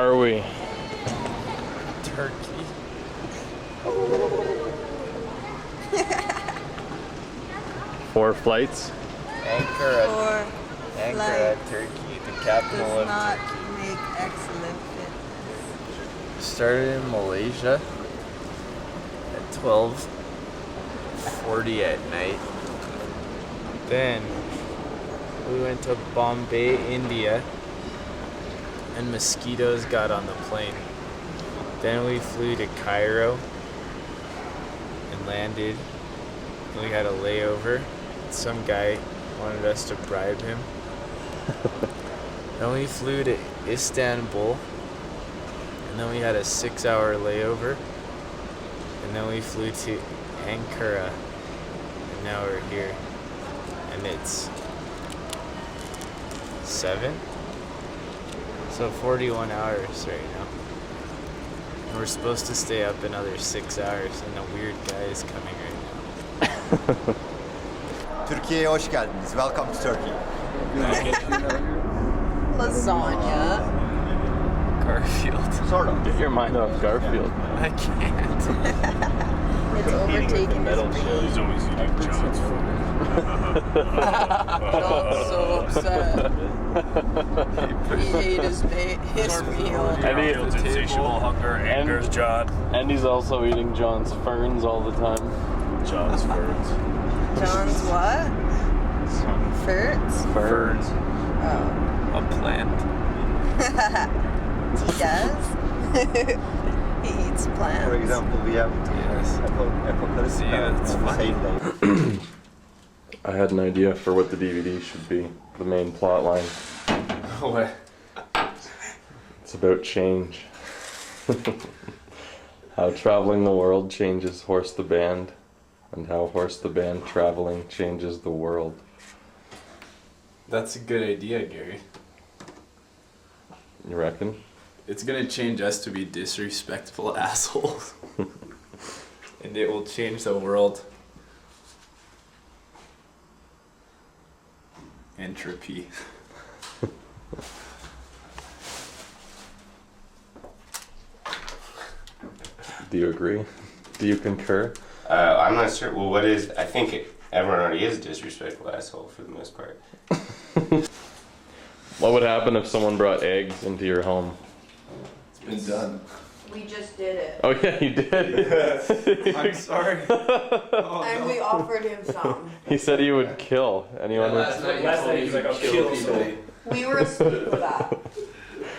are we? Turkey. 4 flights. Ankara, Flights Turkey, the capital does of not Turkey. make excellent fitness. Started in Malaysia at 12:40 at night. Then we went to Bombay, India, and mosquitoes got on the plane. Then we flew to Cairo and landed. And we had a layover. Some guy wanted us to bribe him. Then we flew to Istanbul. And then we had a 6-hour layover. And then we flew to Ankara. And now we're here. And it's 7? So 41 hours right now. And we're supposed to stay up another 6 hours, and a weird guy is coming right now. Türkiye'ye hoş geldiniz. Welcome to Turkey. Lasagna. Garfield. Sort of. Get your mind off Garfield. I can't. It's overtaking his brain. He's always eating John's food. John's so upset. He ate his meal. And he- Garfield's insatiable hunger angers John. And he's also eating John's ferns all the time. John's ferns. John's what? Ferts? Ferns. Oh. A plant. He does? He eats plants. For example, we have Yes. apocalypse See, that's on the funny. same day. I had an idea for what the DVD should be. The main plot line. What? It's about change. How traveling the world changes Horse the Band, and how Horse the Band traveling changes the world. That's a good idea, Gary. You reckon? It's gonna change us to be disrespectful assholes. And it will change the world. Entropy. Do you agree? Do you concur? I'm not sure. Well, what is? I think everyone already is a disrespectful asshole for the most part. What would happen if someone brought eggs into your home? It's been done. We just did it. Oh yeah, you did. I'm sorry. And we offered him some. He said he would kill anyone. Last night he's like, I'll kill somebody. We were asleep for that.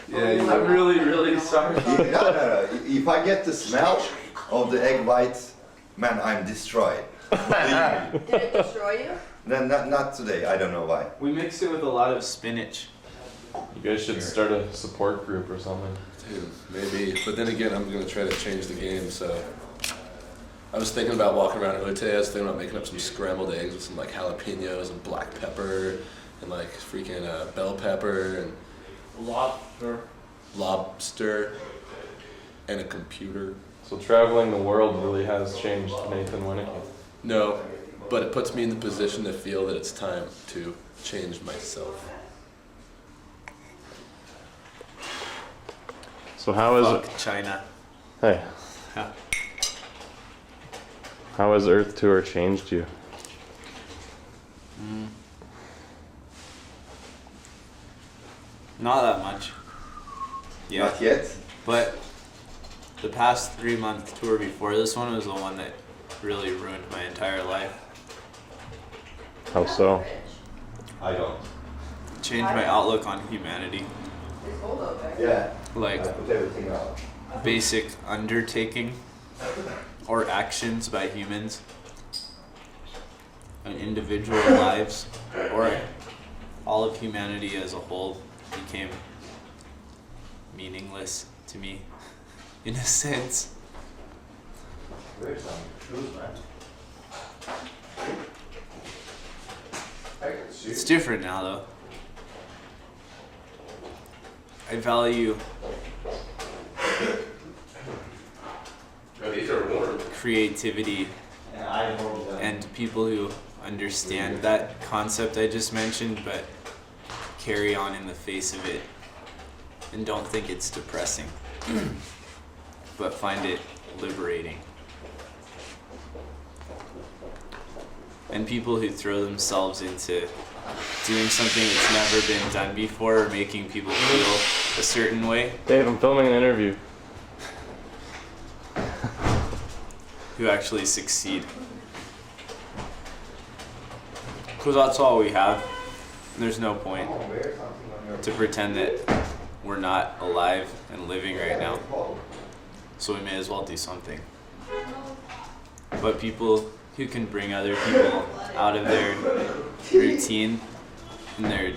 Yeah, I'm really sorry. No. If I get the smell of the egg whites, man, I'm destroyed. Believe me. Did it destroy you? No, not today. I don't know why. We mixed it with a lot of spinach. You guys should start a support group or something. Dude, maybe. But then again, I'm going to try to change the game, so... I was thinking about walking around earlier today. I was thinking about making up some scrambled eggs with some, like, jalapenos and black pepper and, like, freaking bell pepper and... Lobster. And a computer. So traveling the world really has changed Nathan Winnicky. No, but it puts me in the position to feel that it's time to change myself. So how is Fuck it? China. Hey. Yeah. How has Earth Tour changed you? Not that much. Yeah. Not yet. But the past 3-month tour before this one was the one that really ruined my entire life. How so? I don't. Changed my outlook on humanity. Yeah. Like Put everything out. basic undertaking or actions by humans and individual lives or all of humanity as a whole became meaningless to me in a sense. Where's some shoes, man? I can see. It's different now though. I value Oh, these are warm. creativity and people who understand that concept I just mentioned but carry on in the face of it and don't think it's depressing, but find it liberating. And people who throw themselves into doing something that's never been done before or making people feel a certain way, Dave, I'm filming an interview. who actually succeed. Because that's all we have. And there's no point to pretend that we're not alive and living right now. So we may as well do something. But people who can bring other people out of their routine and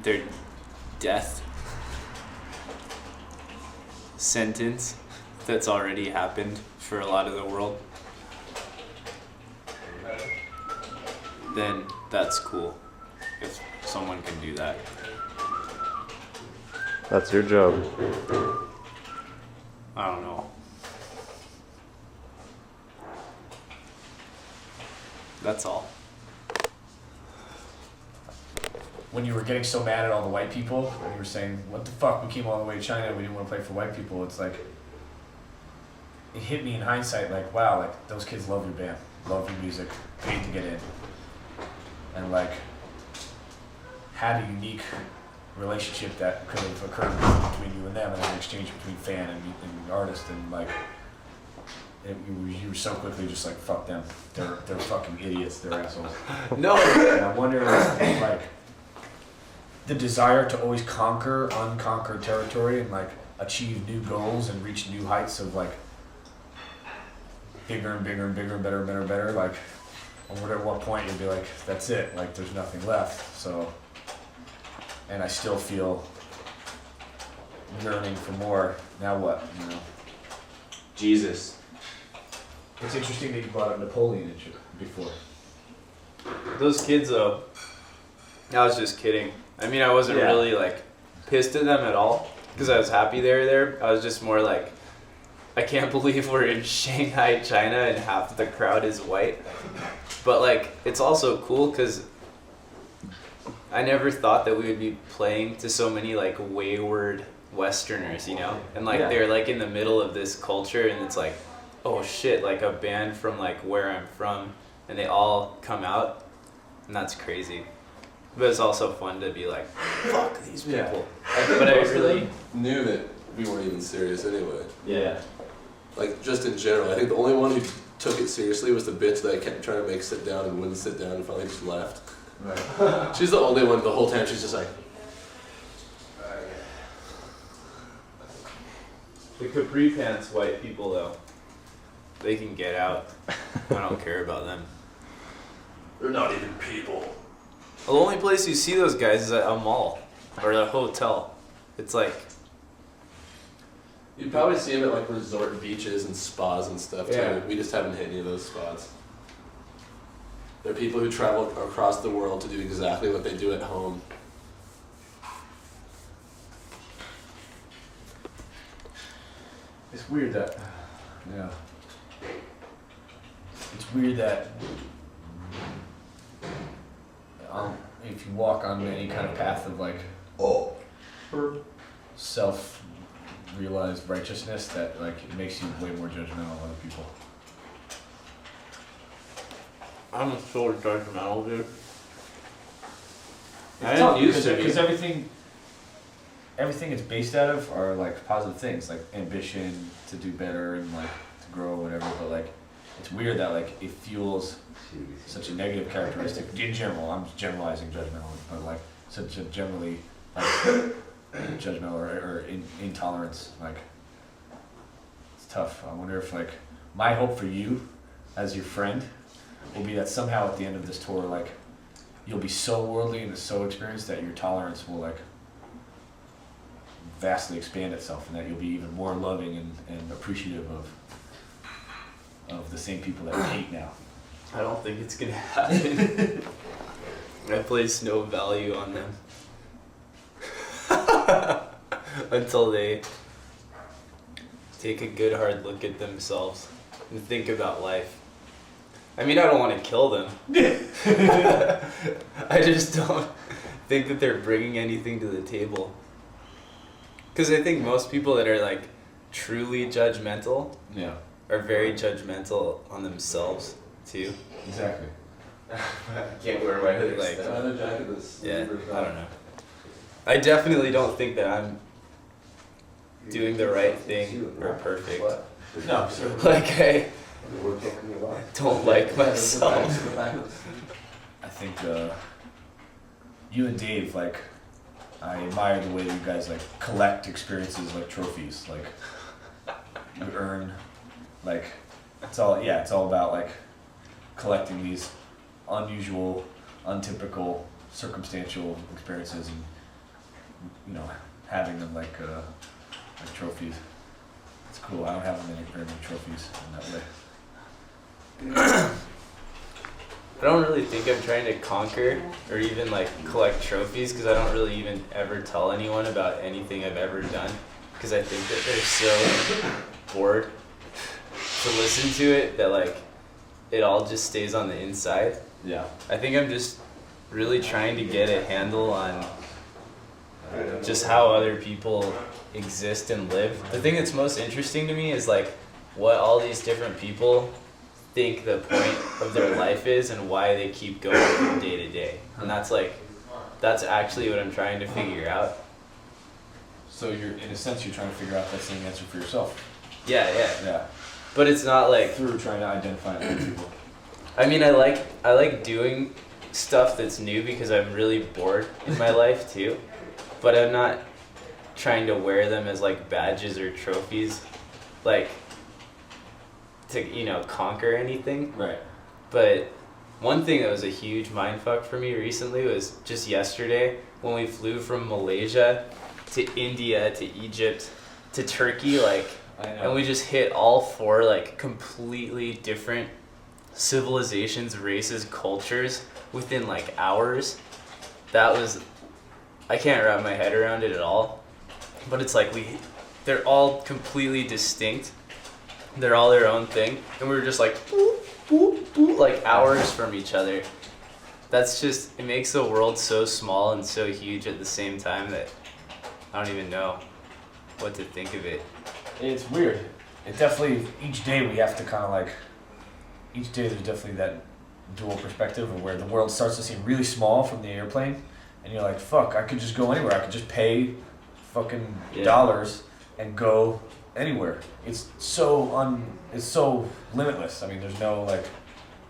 their death sentence that's already happened for a lot of the world, then that's cool if someone can do that. That's your job. I don't know. That's all. When you were getting so mad at all the white people, and you were saying, what the fuck, we came all the way to China, we didn't want to play for white people, it's like, it hit me in hindsight, like, wow, like, those kids love your band, love your music, paid to get in. And like, had a unique relationship that could have occurred between you and them, and an exchange between fan and artist, and like, you were so quickly just like, fuck them, they're fucking idiots, they're assholes. No. And I wonder if, like, the desire to always conquer unconquered territory and like achieve new goals and reach new heights of like bigger and bigger and bigger and better and better and better, like, I wonder at what point you'd be like, that's it, like there's nothing left. So, and I still feel yearning for more. Now what, you know? Jesus. It's interesting that you brought up Napoleon before. Those kids though, I was just kidding. I mean, I wasn't really like pissed at them at all because I was happy they were there. I was just more like, I can't believe we're in Shanghai, China, and half the crowd is white. But like, it's also cool because I never thought that we would be playing to so many like wayward Westerners, you know? And like, they're like in the middle of this culture, and it's like, oh shit, like a band from like where I'm from, and they all come out, and that's crazy. But it's also fun to be like, fuck these people. Yeah. I think But I most of really- them knew that we weren't even serious anyway. Yeah. Like, just in general. I think the only one who took it seriously was the bitch that I kept trying to make sit down and wouldn't sit down and finally just left. Right. She's the only one the whole time. She's just like, The capri pants white people though, they can get out. I don't care about them. They're not even people. Well, the only place you see those guys is at a mall or a hotel. It's like, you'd probably see them at like resort beaches and spas and stuff too. Yeah. We just haven't hit any of those spots. They're people who travel across the world to do exactly what they do at home. It's weird that, yeah. It's weird that if you walk on any kind of path of like self-realized righteousness, that like it makes you way more judgmental of other people. I'm so judgmental, dude. I It's tough didn't used to because be. everything it's based out of are like positive things, like ambition to do better and like to grow or whatever. But like, it's weird that like it fuels such a negative characteristic in general. I'm generalizing judgmental, but like such a generally like judgmental or intolerance. Like, it's tough. I wonder if like my hope for you as your friend will be that somehow at the end of this tour, like, you'll be so worldly and so experienced that your tolerance will like vastly expand itself, and that you'll be even more loving and appreciative of the same people that you hate now. I don't think it's gonna happen. I place no value on them. Until they take a good hard look at themselves and think about life. I mean, I don't want to kill them. I just don't think that they're bringing anything to the table. Because I think most people that are like truly judgmental Yeah, are very judgmental on themselves too. exactly. I can't wear my hoodie. Like, Another jacket that's yeah, I don't know. I definitely don't think that I'm doing the right thing or perfect. No, sir. Like I don't like myself. I think you and Dave, like, I admire the way that you guys like collect experiences like trophies. Like, you earn, like, it's all about like collecting these unusual, untypical, circumstantial experiences and having them like trophies. It's cool. I don't have very many trophies in that way. I don't really think I'm trying to conquer or even like collect trophies because I don't really even ever tell anyone about anything I've ever done because I think that they're so bored to listen to it that like it all just stays on the inside. Yeah. I think I'm just really trying to get a handle on just how other people exist and live. The thing that's most interesting to me is like what all these different people think the point of their life is and why they keep going from day to day. And that's actually what I'm trying to figure out. So you're, in a sense, you're trying to figure out that same answer for yourself. Yeah. Yeah. But it's not like Through trying to identify other people. I mean I like doing stuff that's new because I'm really bored in my life too. But I'm not trying to wear them as like badges or trophies like to conquer anything. Right. But one thing that was a huge mindfuck for me recently was just yesterday when we flew from Malaysia to India to Egypt to Turkey, like, I know. and we just hit all four like completely different civilizations, races, cultures within like hours. I can't wrap my head around it at all. But it's like they're all completely distinct. They're all their own thing, and we were just like boop, boop, boop, like hours from each other. It makes the world so small and so huge at the same time that I don't even know what to think of it. It's weird. It definitely, each day we have to kind of like, each day there's definitely that dual perspective of where the world starts to seem really small from the airplane, and you're like, fuck, I could just go anywhere. I could just pay fucking dollars and go anywhere. It's so limitless. I mean, there's no like,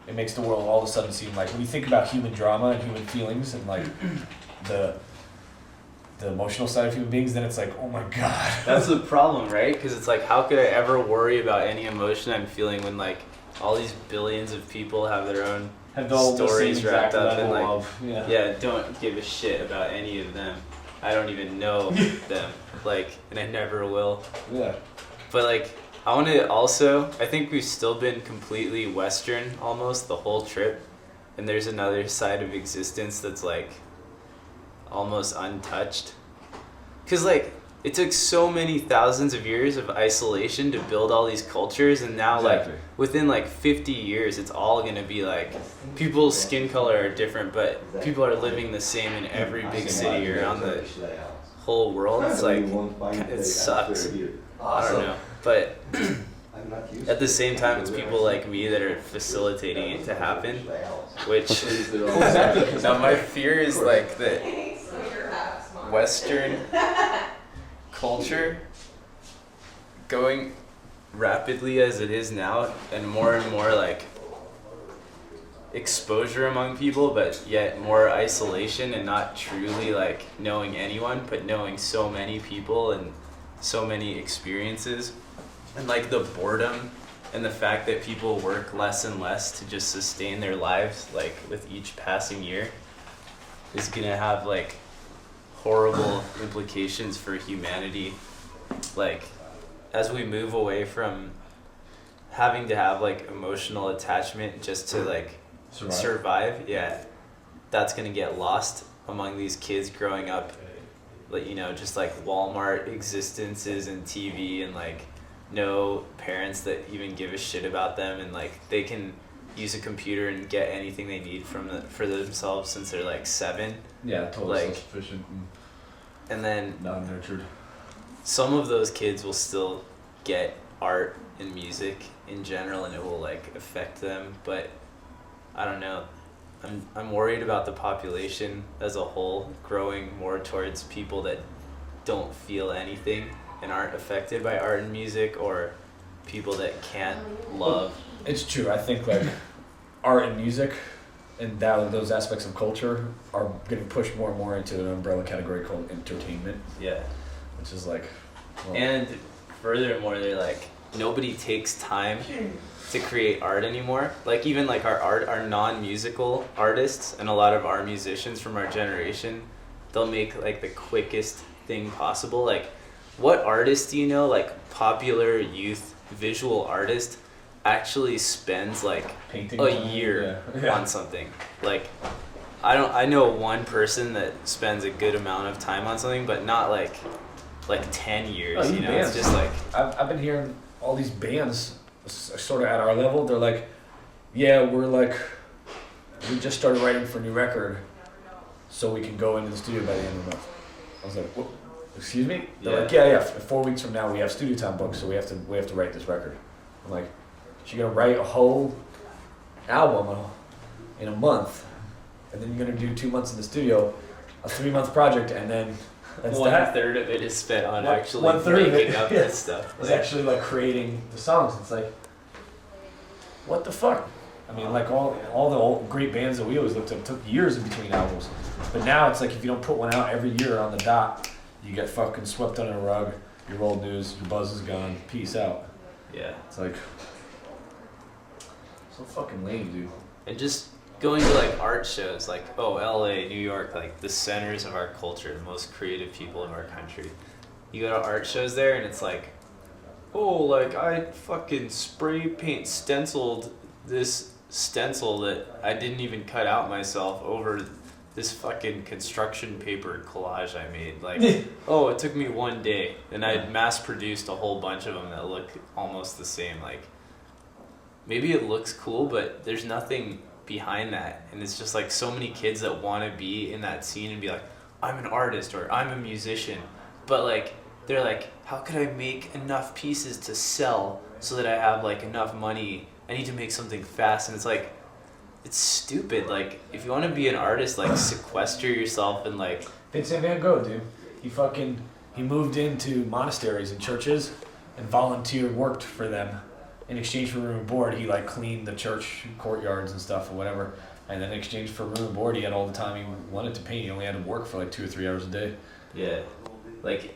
it makes the world all of a sudden seem like, when you think about human drama and human feelings and like the emotional side of human beings, then it's like, oh my god. That's the problem, right? Because it's like, how could I ever worry about any emotion I'm feeling when like all these billions of people have their own stories wrapped up in like, don't give a shit about any of them. I don't even know them, like, and I never will. Yeah. But like, I think we've still been completely Western almost the whole trip, and there's another side of existence that's like almost untouched. Cause like, it took so many thousands of years of isolation to build all these cultures, and now like within like 50 years it's all gonna be like people's skin color are different, but people are living the same in every big city around the whole world. It's like, it sucks. I don't know, but at the same time it's people like me that are facilitating it to happen, which now my fear is like that Western culture going rapidly as it is now, and more like exposure among people, but yet more isolation and not truly like knowing anyone, but knowing so many people and so many experiences, and like the boredom and the fact that people work less and less to just sustain their lives, like with each passing year, is gonna have like horrible implications for humanity, like as we move away from having to have like emotional attachment just to like survive. That's gonna get lost among these kids growing up, like, just like Walmart existences and TV, and like no parents that even give a shit about them, and like they can use a computer and get anything they need for themselves since they're like 7. Yeah, totally Like- self-sufficient And then and non-nurtured. some of those kids will still get art and music in general, and it will like affect them, but I don't know. I'm worried about the population as a whole growing more towards people that don't feel anything and aren't affected by art and music, or people that can't love. It's true. I think like art and music and those aspects of culture are getting pushed more and more into an umbrella category called entertainment, Yeah. which is like, well, And furthermore, they're like, nobody takes time to create art anymore. Like even like our non-musical artists and a lot of our musicians from our generation, they'll make like the quickest thing possible. Like what artist do you know, like popular youth visual artist, actually spends like painting a year Yeah. on something? Like I know one person that spends a good amount of time on something, but not like 10 years, Oh, you know? bands. It's just like, I've been hearing all these bands sort of at our level. They're like, yeah, we just started writing for a new record, so we can go into the studio by the end of the month. I was like, what? Excuse me? They're Yeah. like, yeah. 4 weeks from now we have studio time booked, so we have to write this record. I'm like, so you're gonna write a whole album in a month, and then you're gonna do 2 months in the studio, a 3-month project, and then that's that. 1/3 of it is spent on One- actually 1/3 of making it, up yeah. this stuff. It's Like, actually like creating the songs. It's like, what the fuck? I mean, like all the old great bands that we always looked up took years in between albums, but now it's like if you don't put one out every year on the dot, you get fucking swept under a rug. Your old news, your buzz is gone. Peace out. yeah. It's like so fucking lame, dude. And just going to like art shows, like, oh, LA, New York, like the centers of our culture, the most creative people of our country. You go to art shows there and it's like, oh, like I fucking spray paint stenciled this stencil that I didn't even cut out myself over this fucking construction paper collage I made. Like, oh, it took me 1 day, and I mass produced a whole bunch of them that look almost the same. Like, maybe it looks cool, but there's nothing behind that, and it's just like so many kids that want to be in that scene and be like, I'm an artist or I'm a musician, but like they're like, how could I make enough pieces to sell so that I have like enough money? I need to make something fast. And it's like, it's stupid. Like if you want to be an artist, like sequester yourself and like, Vincent Van Gogh, dude. He moved into monasteries and churches and volunteered, worked for them. In exchange for room and board, he like cleaned the church courtyards and stuff or whatever. And then in exchange for room and board, he had all the time he wanted to paint. He only had to work for like 2 or 3 hours a day. yeah, like,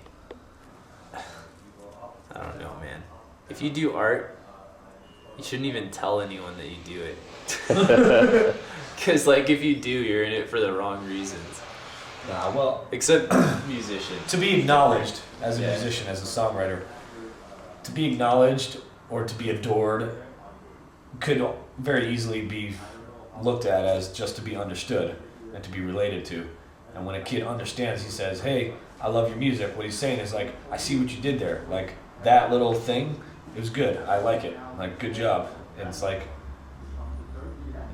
I don't know, man. If you do art, you shouldn't even tell anyone that you do it. Because, like, if you do, you're in it for the wrong reasons. Nah, well, Except musicians. to be acknowledged as a Yeah. musician, as a songwriter, to be acknowledged or to be adored could very easily be looked at as just to be understood and to be related to. And when a kid understands, he says, hey, I love your music. What he's saying is like, I see what you did there. Like that little thing, it was good. I like it. Like, good job. And it's like,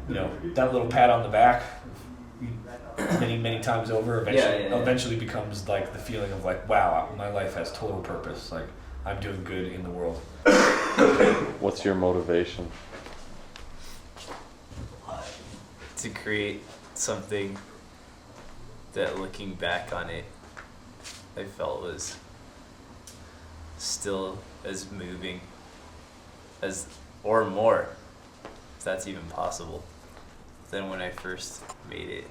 you know, that little pat on the back many times over eventually becomes like the feeling of like, wow, my life has total purpose. Like, I'm doing good in the world. What's your motivation? To create something that, looking back on it, I felt was still as moving as, or more, if that's even possible, than when I first made it.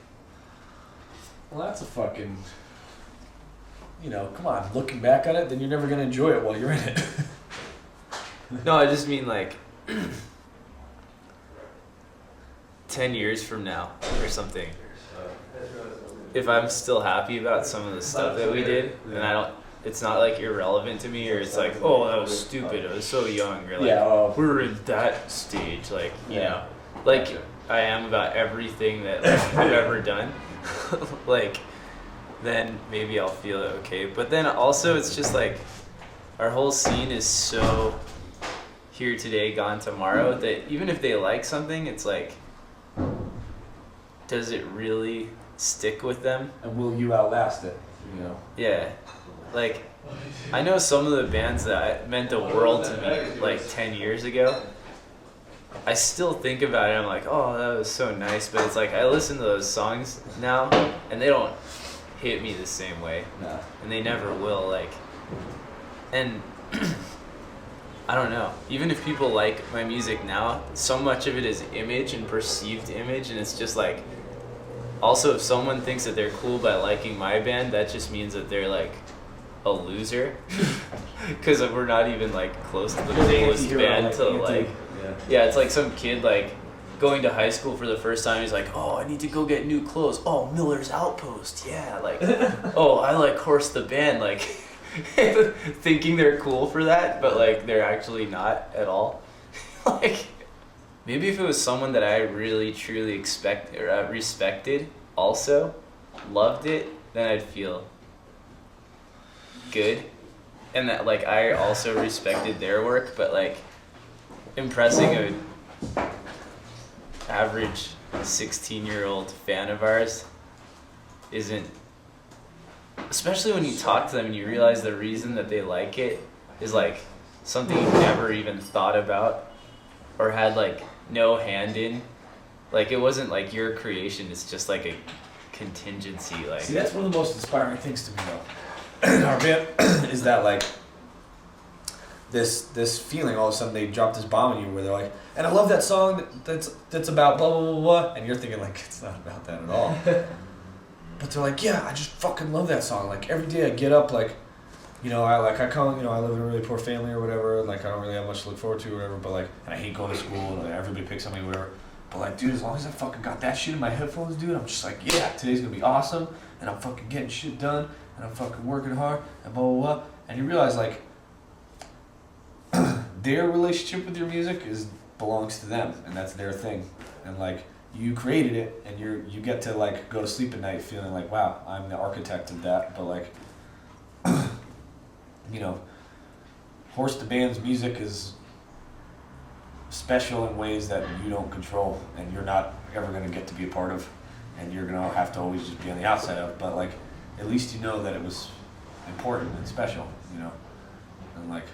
Well, that's a fucking, you know, come on, looking back on it, then you're never going to enjoy it while you're in it. No, I just mean like 10 years from now or something. If I'm still happy about some of the stuff that we did, and it's not like irrelevant to me, or it's like, oh, that was stupid, I was so young, or like, we were in that stage, like, you know, like I am about everything that I've ever done, like, then maybe I'll feel okay. But then also it's just like, our whole scene is so here today, gone tomorrow, that even if they like something, it's like, does it really stick with them? And will you outlast it? You know. Yeah. Like, I know some of the bands that meant the world to me like 10 years ago. I still think about it, I'm like, oh, that was so nice, but it's like, I listen to those songs now, and they don't hit me the same way. Nah. And they never will, like, and I don't know, even if people like my music now, so much of it is image and perceived image, and it's just like, also if someone thinks that they're cool by liking my band, that just means that they're like a loser, because we're not even like close to the coolest band to like, yeah, it's like some kid like going to high school for the first time, he's like, oh, I need to go get new clothes, oh, Miller's Outpost, yeah, like, oh, I like Horse the band, like, thinking they're cool for that, but like they're actually not at all. Like, maybe if it was someone that I really truly respected, also loved it, then I'd feel good, and that like I also respected their work, but like impressing a average 16-year-old fan of ours isn't, especially when you talk to them and you realize the reason that they like it is like something you never even thought about or had like no hand in. Like, it wasn't like your creation, it's just like a contingency. Like, See, that's one of the most inspiring things to me though in our band is that like this feeling, all of a sudden they drop this bomb on you where they're like, and I love that song that's about blah blah blah blah, and you're thinking like, it's not about that at all. But they're like, yeah, I just fucking love that song. Like, every day I get up, like, you know, I live in a really poor family or whatever, and like I don't really have much to look forward to or whatever, but like, and I hate going to school and like, everybody picks on me or whatever. But like, dude, as long as I fucking got that shit in my headphones, dude, I'm just like, yeah, today's gonna be awesome, and I'm fucking getting shit done, and I'm fucking working hard, and blah blah blah. And you realize like their relationship with your music belongs to them, and that's their thing, and like, you created it, and you get to like go to sleep at night feeling like, wow, I'm the architect of that. But like, you know, Horse the band's music is special in ways that you don't control, and you're not ever gonna get to be a part of, and you're gonna have to always just be on the outside of. But like, at least you know that it was important and special, you know, and like,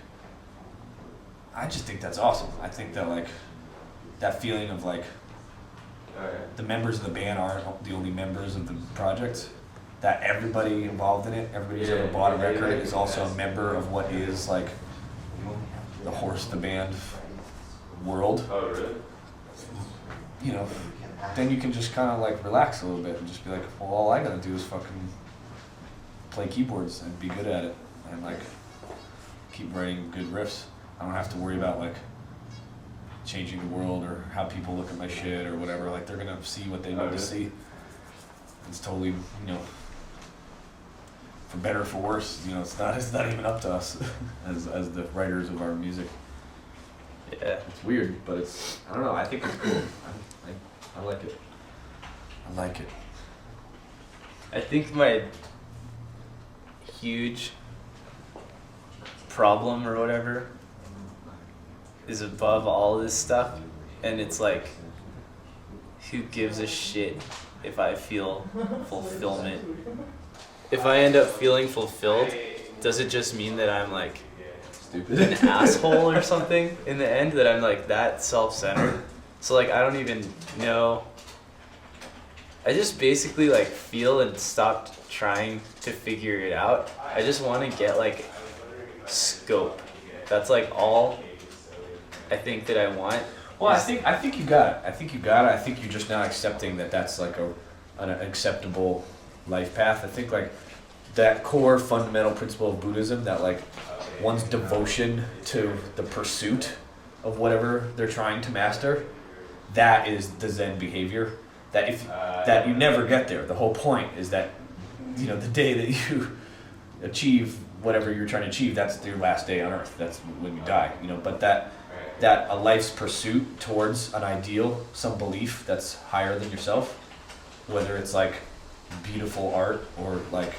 I just think that's awesome. I think that like that feeling of like, the members of the band aren't the only members of the project, that everybody involved in it, everybody who's ever bought a record is also a member of what is like the Horse the band world. Oh, really? You know, then you can just kind of like relax a little bit and just be like, well, all I gotta do is fucking play keyboards and be good at it, and like keep writing good riffs. I don't have to worry about like changing the world or how people look at my shit or whatever. Like, they're gonna see what they need to see. It's totally, you know, for better or for worse, you know, it's not even up to us as the writers of our music. yeah. It's weird, but it's, I don't know, I think it's cool. I like it. I like it. I think my huge problem or whatever is above all this stuff, and it's like, who gives a shit if I feel fulfillment? If I end up feeling fulfilled, does it just mean that I'm like Stupid. an asshole or something in the end, that I'm like that self-centered? So like, I don't even know. I just basically like feel and stopped trying to figure it out. I just want to get like scope. That's like all I think that I want. Well, I think you got it. I think you're just not accepting that that's like an acceptable life path. I think like that core fundamental principle of Buddhism, that like one's devotion to the pursuit of whatever they're trying to master, that is the Zen behavior. That you never get there. The whole point is that, you know, the day that you achieve whatever you're trying to achieve, that's your last day on earth. That's when you die, you know. But that a life's pursuit towards an ideal, some belief that's higher than yourself, whether it's like beautiful art or like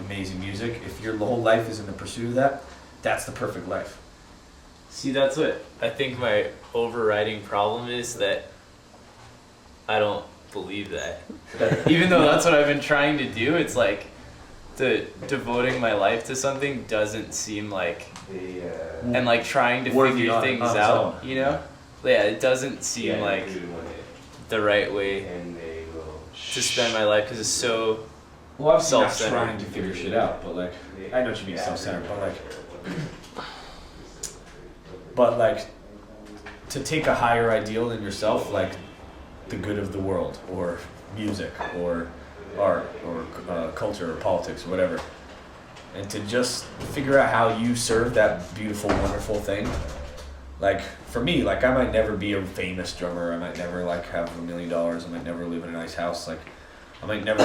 amazing music, if your whole life is in the pursuit of that, that's the perfect life. See, that's what I think my overriding problem is, that I don't believe that. Even though that's what I've been trying to do, it's like devoting my life to something doesn't seem like, and like trying to Worthy figure on- things on its out, own. you know? Yeah, it doesn't seem like the right way to spend my life, because it's so Well, obviously not Self-centered. trying to figure shit out, but like, I know what you mean self-centered, but like, to take a higher ideal than yourself, like the good of the world, or music, or art, or culture, or politics, or whatever, and to just figure out how you serve that beautiful, wonderful thing. Like for me, like I might never be a famous drummer. I might never like have $1 million. I might never live in a nice house. Like I might never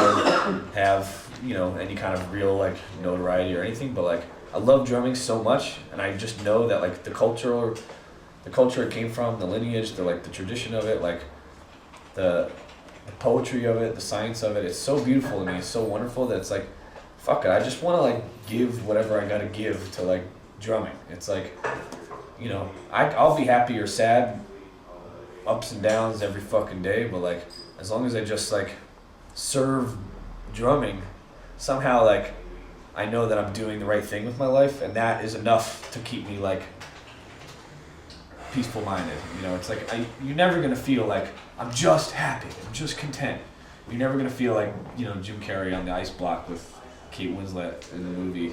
have, you know, any kind of real like notoriety or anything. But like I love drumming so much, and I just know that like the culture it came from, the lineage, the like the tradition of it, like the poetry of it, the science of it. It's so beautiful to me. It's so wonderful that it's like, fuck it. I just want to like give whatever I gotta give to like drumming. It's like, you know, I'll be happy or sad, ups and downs every fucking day, but like as long as I just like serve drumming, somehow like I know that I'm doing the right thing with my life, and that is enough to keep me like peaceful minded. You know, it's like you're never gonna feel like I'm just happy, I'm just content. You're never gonna feel like, you know, Jim Carrey on the ice block with Kate Winslet in the movie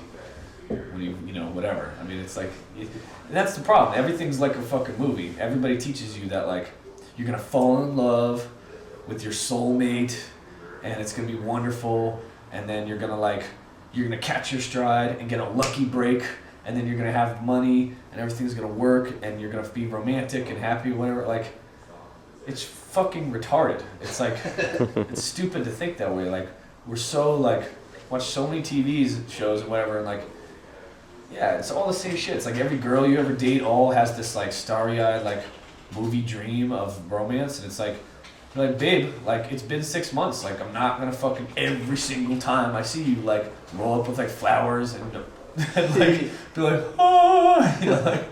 when you know, whatever. I mean, it's like, and that's the problem. Everything's like a fucking movie. Everybody teaches you that like you're gonna fall in love with your soulmate, and it's gonna be wonderful, and then you're gonna catch your stride and get a lucky break, and then you're gonna have money and everything's gonna work, and you're gonna be romantic and happy, whatever. Like, it's fucking retarded. It's like, it's stupid to think that way. Like, we're so like, watch so many TV shows and whatever, and like, yeah, it's all the same shit. It's like every girl you ever date all has this like starry-eyed like movie dream of romance, and it's like, you're like, babe, like it's been 6 months. Like I'm not gonna fucking every single time I see you like roll up with like flowers and like be like, oh, you know, like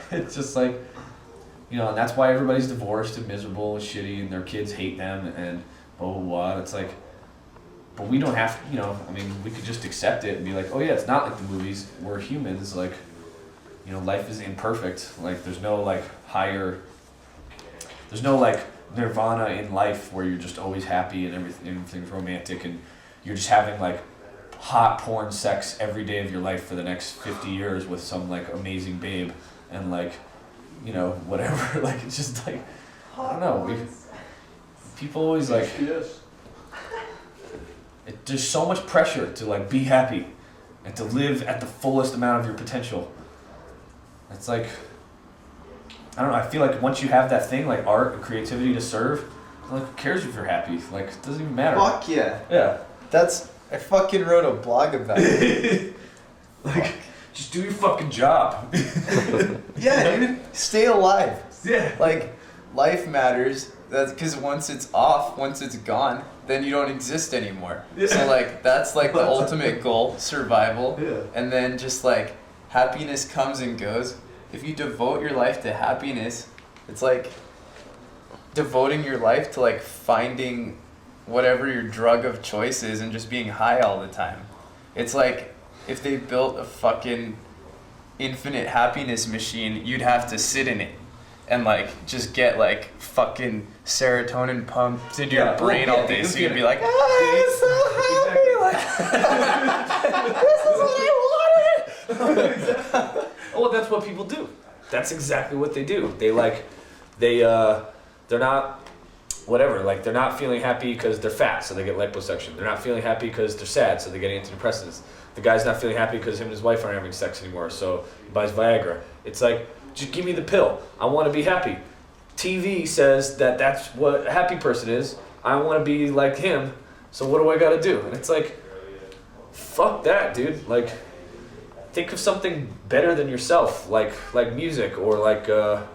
it's just like, you know, and that's why everybody's divorced and miserable and shitty, and their kids hate them and blah blah blah. It's like, but we don't have, you know, I mean, we could just accept it and be like, oh yeah, it's not like the movies. We're humans. Like, you know, life is imperfect. Like, there's no like there's no like nirvana in life where you're just always happy and everything's romantic, and you're just having like hot porn sex every day of your life for the next 50 years with some like amazing babe, and like, you know, whatever. Like, it's just like, I don't know. People always like, there's so much pressure to like be happy and to live at the fullest amount of your potential. It's like, I don't know, I feel like once you have that thing, like art and creativity to serve, like who cares if you're happy? Like, it doesn't even matter. Fuck yeah. Yeah. I fucking wrote a blog about it. Like, just do your fucking job. Yeah, dude. Stay alive. Yeah. Like, life matters. That's because once it's off, once it's gone, then you don't exist anymore. Yeah. So like, that's like the ultimate goal, survival. Yeah. And then just like, happiness comes and goes. If you devote your life to happiness, it's like devoting your life to like finding whatever your drug of choice is and just being high all the time. It's like if they built a fucking infinite happiness machine, you'd have to sit in it and like just get like fucking serotonin pumped into your brain all day, so you'd be like, I'm so happy, like this is what I wanted. Oh, that's what people do. That's exactly what they do. They're not, whatever, like they're not feeling happy because they're fat, so they get liposuction. They're not feeling happy because they're sad, so they're getting antidepressants. The guy's not feeling happy because him and his wife aren't having sex anymore, so he buys Viagra. It's like, just give me the pill. I want to be happy. TV says that that's what a happy person is. I want to be like him, so what do I got to do? And it's like, fuck that, dude. Like, think of something better than yourself, like music, or like, I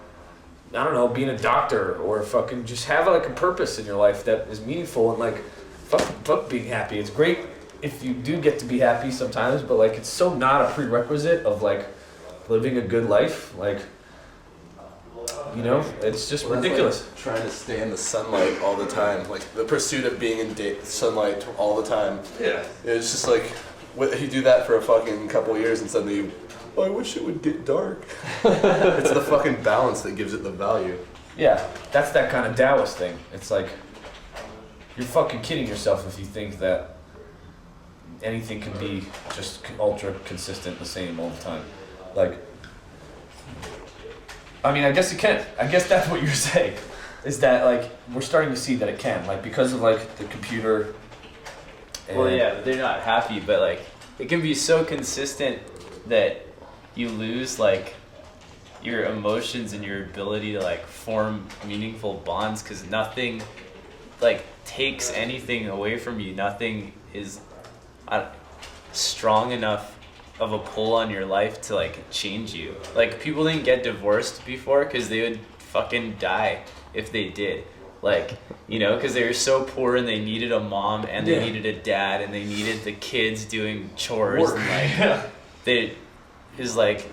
don't know, being a doctor, or fucking just have like a purpose in your life that is meaningful, and like, fuck being happy. It's great if you do get to be happy sometimes, but like, it's so not a prerequisite of like living a good life. Like, You know, it's just Well, that's ridiculous. like trying to stay in the sunlight all the time, like the pursuit of being in sunlight all the time. Yeah. It's just like you do that for a fucking couple years and suddenly, oh, I wish it would get dark. It's the fucking balance that gives it the value. Yeah, that's that kind of Taoist thing. It's like, you're fucking kidding yourself if you think that anything can be just ultra consistent, the same all the time. Like, I mean, I guess it can. I guess that's what you're saying. Is that like we're starting to see that it can, like because of like the computer. Well, yeah, but they're not happy, but like it can be so consistent that you lose like your emotions and your ability to like form meaningful bonds because nothing like takes anything away from you. Nothing is strong enough of a pull on your life to like change you. Like people didn't get divorced before because they would fucking die if they did. Like, you know, because they were so poor and they needed a mom and they needed a dad and they needed the kids doing chores and like they is like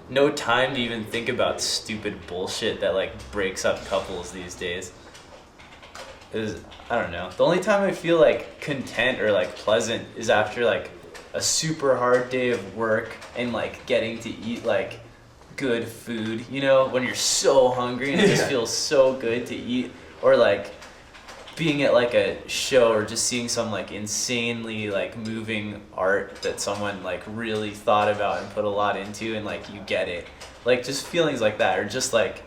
no time to even think about stupid bullshit that like breaks up couples these days. I don't know. The only time I feel like content or like pleasant is after like a super hard day of work and like getting to eat like good food, you know, when you're so hungry and it just feels so good to eat, or like being at like a show or just seeing some like insanely like moving art that someone like really thought about and put a lot into and like you get it. Like just feelings like that, or just like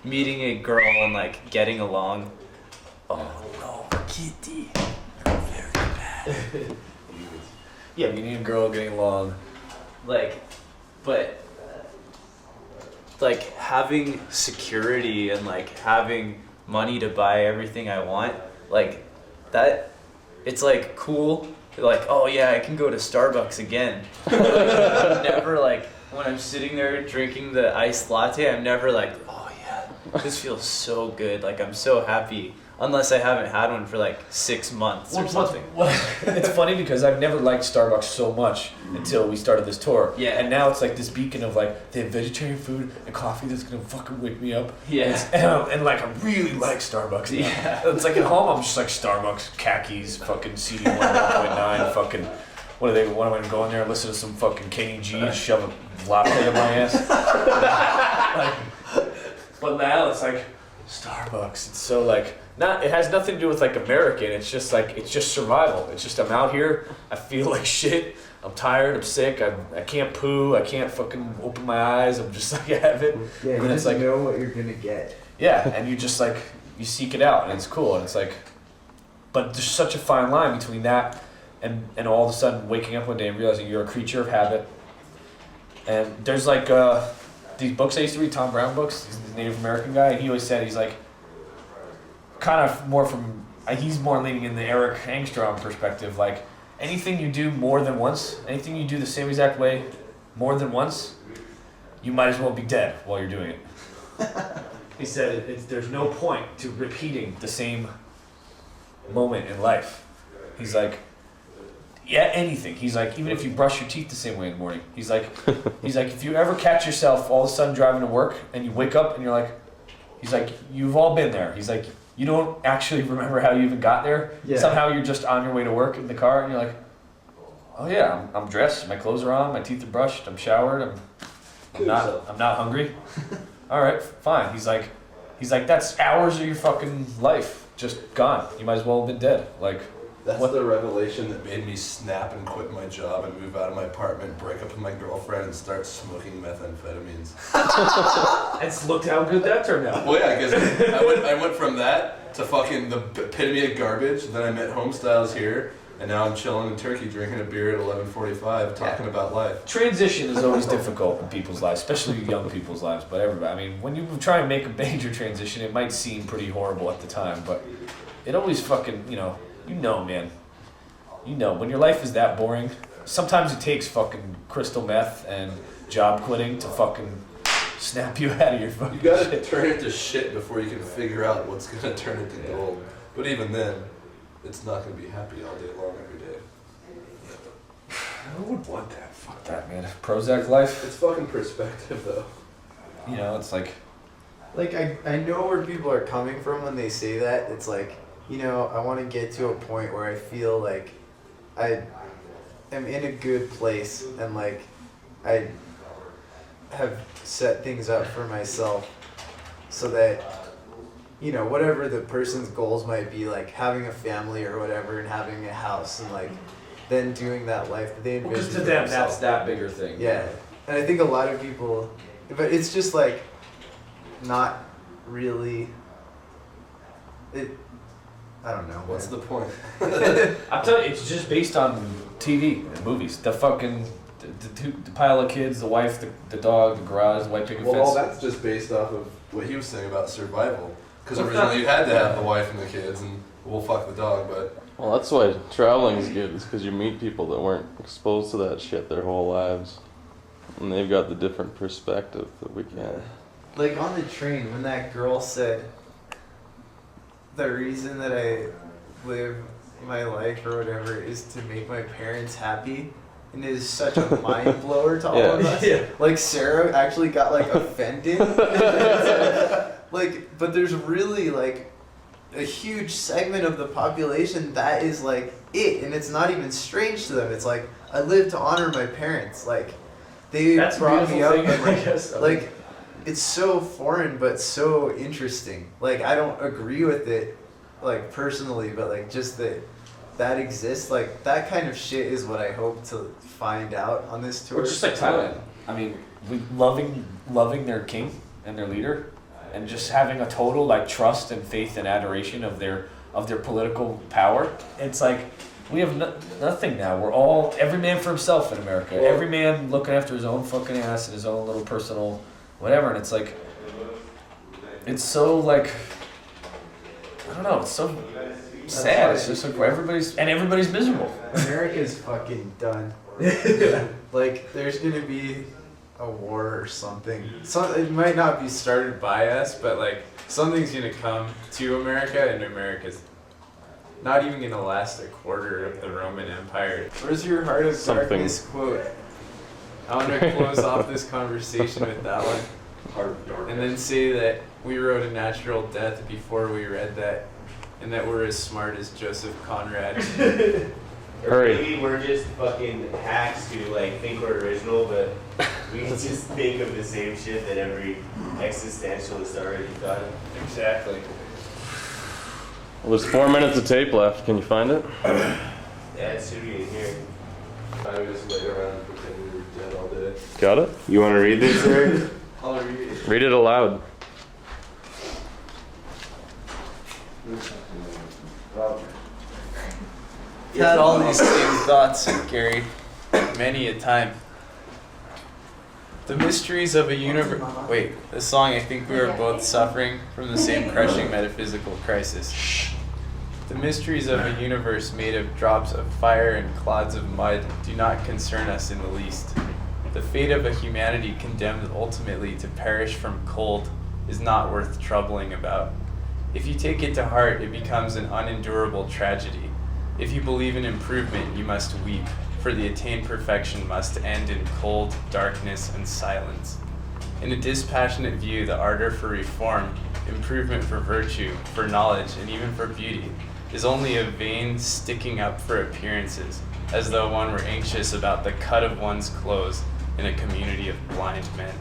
meeting a girl and like getting along. Oh no, Kitty. Very bad. Yeah, meeting a girl, getting along. Like, but like having security and like having money to buy everything I want, like that, it's like cool. Like, oh yeah, I can go to Starbucks again. Like, I'm never like, when I'm sitting there drinking the iced latte, I'm never like, oh yeah, this feels so good. Like I'm so happy. Unless I haven't had one for like 6 months or something. It's funny because I've never liked Starbucks so much until we started this tour. Yeah. And now it's like this beacon of like, they have vegetarian food and coffee that's gonna fucking wake me up. Yeah. And like, I really like Starbucks now. Yeah. It's like at home, I'm just like Starbucks, khakis, fucking CD 1.9, fucking, what am I gonna go in there and listen to some fucking KG and shove a latte in my ass? Like, but now it's like, Starbucks, it's so like, it has nothing to do with like American, it's just like, it's just survival. It's just I'm out here, I feel like shit, I'm tired, I'm sick, I can't poo, I can't fucking open my eyes, I'm just like, I have it. Yeah, and you it's just like, know what you're gonna get. yeah, and you just like, you seek it out and it's cool and it's like, but there's such a fine line between that and all of a sudden waking up one day and realizing you're a creature of habit. And there's like these books I used to read, Tom Brown books, he's the Native American guy, and he always said, he's like, kind of more from, he's more leaning in the Eric Angstrom perspective, like anything you do more than once, anything you do the same exact way more than once, you might as well be dead while you're doing it. He said there's no point to repeating the same moment in life. He's like, yeah, anything. He's like, even if you brush your teeth the same way in the morning. He's like, if you ever catch yourself all of a sudden driving to work and you wake up and you're like, he's like, you've all been there. He's like, you don't actually remember how you even got there. Yeah. Somehow you're just on your way to work in the car and you're like, oh yeah, I'm dressed, my clothes are on, my teeth are brushed, I'm showered, I'm not hungry. All right, fine. He's like, that's hours of your fucking life just gone. You might as well have been dead. Like, That's what? the revelation that made me snap and quit my job and move out of my apartment, break up with my girlfriend, and start smoking methamphetamines. And look how good that turned out. Well, yeah, because I went from that to fucking the epitome of garbage. Then I met Homestyles here, and now I'm chilling in Turkey, drinking a beer at 11:45, talking about life. Transition is always difficult in people's lives, especially young people's lives, but everybody. I mean, when you try and make a major transition, it might seem pretty horrible at the time, but it always fucking, man. When your life is that boring, sometimes it takes fucking crystal meth and job quitting to fucking snap you out of your fucking You gotta shit. turn it to shit before you can figure out what's gonna turn it to gold. But even then, it's not gonna be happy all day long every day. Who would want that? Fuck that, man. Prozac life. It's fucking perspective, though. It's like, like I know where people are coming from when they say that. It's like, you know, I want to get to a point where I feel like I am in a good place and like I have set things up for myself so that, you know, whatever the person's goals might be, like having a family or whatever and having a house and like then doing that life that they envision Because to for them, themselves. that's that bigger thing. Yeah, and I think a lot of people, but it's just like not really. I don't know. What's the point? I'm telling you, it's just based on TV and movies. The fucking the pile of kids, the wife, the dog, the garage, the white picket Well, all fence. that's just based off of what he was saying about survival. Because originally you had to have the wife and the kids, and we'll fuck the dog, but Well, that's why traveling's good, is because you meet people that weren't exposed to that shit their whole lives. And they've got the different perspective that we can't. Like on the train, when that girl said, the reason that I live my life or whatever is to make my parents happy, and it is such a mind blower to all of us. Yeah. Like Sarah actually got like offended. Like, but there's really like a huge segment of the population that is like it, and it's not even strange to them. It's like, I live to honor my parents. Like, they That's a brought me beautiful up. thing, I guess. Like, it's so foreign but so interesting. Like, I don't agree with it, like personally, but like just that exists. Like, that kind of shit is what I hope to find out on this tour. Or just like Thailand. I mean, loving their king and their leader, and just having a total like trust and faith and adoration of their political power. It's like we have nothing now. We're all every man for himself in America. Well, every man looking after his own fucking ass and his own little personal whatever. And it's like it's so like I don't know. It's so sad. It's just like everybody's miserable. America's fucking done. Like, there's gonna be a war or something. It might not be started by us, but like something's gonna come to America, and America's not even gonna last a quarter of the Roman Empire. Where's your Heart of Something. Darkness quote? I want to close off this conversation with that one, Heart of Darkness. and then say that we wrote A Natural Death before we read that, and that we're as smart as Joseph Conrad. Hurry. Maybe we're just fucking hacks who like think we're original, but we just think of the same shit that every existentialist already thought of. Exactly. Well, there's 4 minutes of tape left. Can you find it? Yeah, it's shooting in here. I just laid around and pretend we were dead all day. Got it? You want to read this, Eric? I'll read it. Read it aloud. Had all these same thoughts, Gary, many a time. The mysteries of a universe. Wait, this song, I think we were both suffering from the same crushing metaphysical crisis. The mysteries of a universe made of drops of fire and clods of mud do not concern us in the least. The fate of a humanity condemned ultimately to perish from cold is not worth troubling about. If you take it to heart, it becomes an unendurable tragedy. If you believe in improvement, you must weep, for the attained perfection must end in cold, darkness, and silence. In a dispassionate view, the ardor for reform, improvement for virtue, for knowledge, and even for beauty, is only a vain sticking up for appearances, as though one were anxious about the cut of one's clothes in a community of blind men.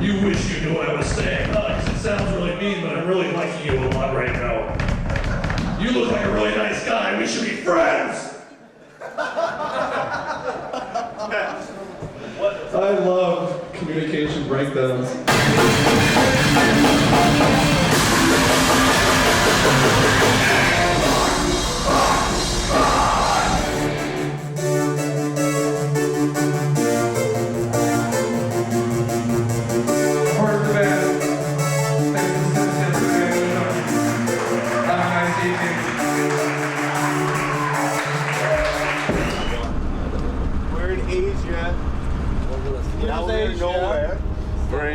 You wish you knew what I was saying. It sounds really mean, but I'm really liking you a lot right now. You look like a really nice guy. We should be friends. I love communication breakdowns. Heart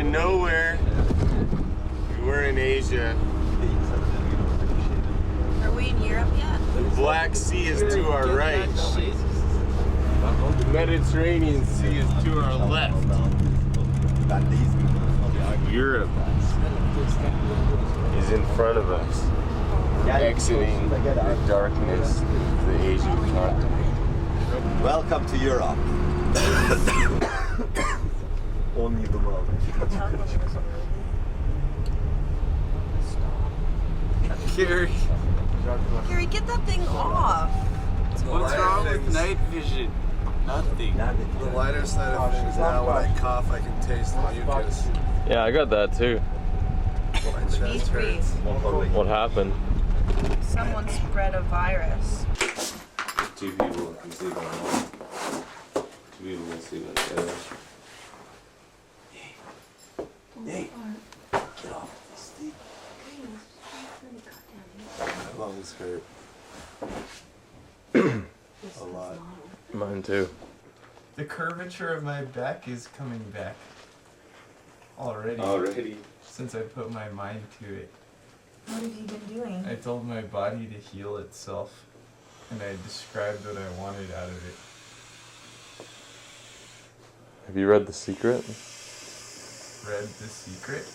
of nowhere. We're in Asia. Are we in Europe yet? The Black Sea is to our right. The Mediterranean Sea is to our left. Europe is in front of us, exiting the darkness of the Asian continent. Welcome to Europe. Only the world. Gary, Gary, get that thing off. what's wrong with night vision? Nothing. The lighter side of it is now when I cough, I can taste the mucus. Yeah, I got that too. Me three. What happened? Someone spread a virus. Two people can see going on. Two people can see that together. Nate, get off this thing. My lungs hurt. A lot. Mine too. The curvature of my back is coming back. Already. Already. Since I put my mind to it. What have you been doing? I told my body to heal itself. And I described what I wanted out of it. Have you read The Secret? Read The Secret?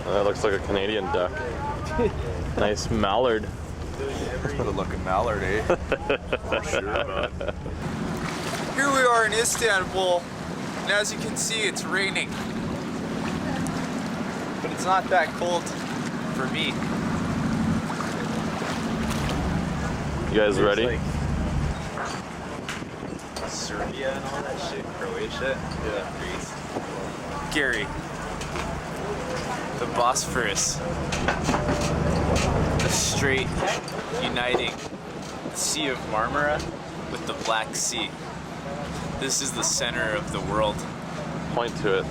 That looks like a Canadian duck. Nice mallard. Good looking mallard, eh? For sure, man. Here we are in Istanbul, and as you can see, it's raining. But it's not that cold for me. You guys ready? Like Serbia and all that shit, Croatia. Yeah. Greece. Gary, the Bosphorus, the Strait uniting the Sea of Marmara with the Black Sea. This is the center of the world. Point to it.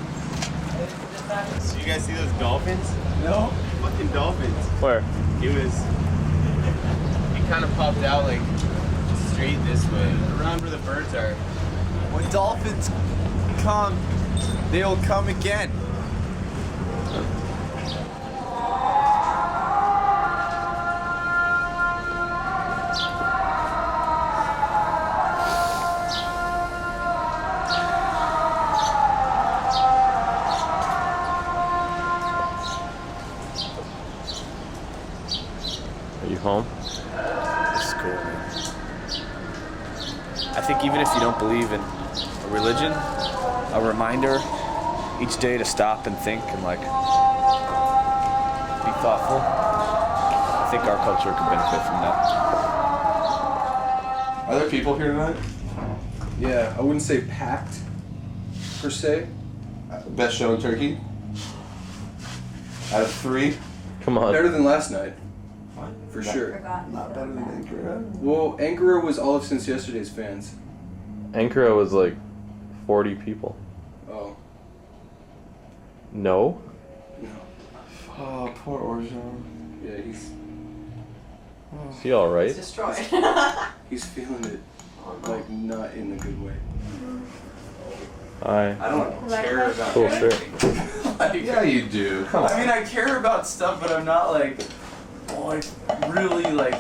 So you guys see those dolphins? No. Fucking dolphins. Where? It kind of popped out like straight this way, around where the birds are. When dolphins come, they'll come again. Are you home? This is cool, man. I think even if you don't believe in a religion, a reminder each day to stop and think and like be thoughtful. I think our culture could benefit from that. Are there people here tonight? Yeah, I wouldn't say packed, per se. Best show in Turkey? Out of 3? Come on. Better than last night. What? For sure. Not better than Ankara? Well, Ankara was all of Since Yesterday's fans. Ankara was like 40 people. Oh. No? No. Oh, poor Orjan. Yeah, he's Is he alright? Destroyed. he's feeling it, like not in a good way. Aye. I don't care about Cool shirt. anything. Like, Yeah, you do. Come on. I mean, I care about stuff, but I'm not like, oh, I really like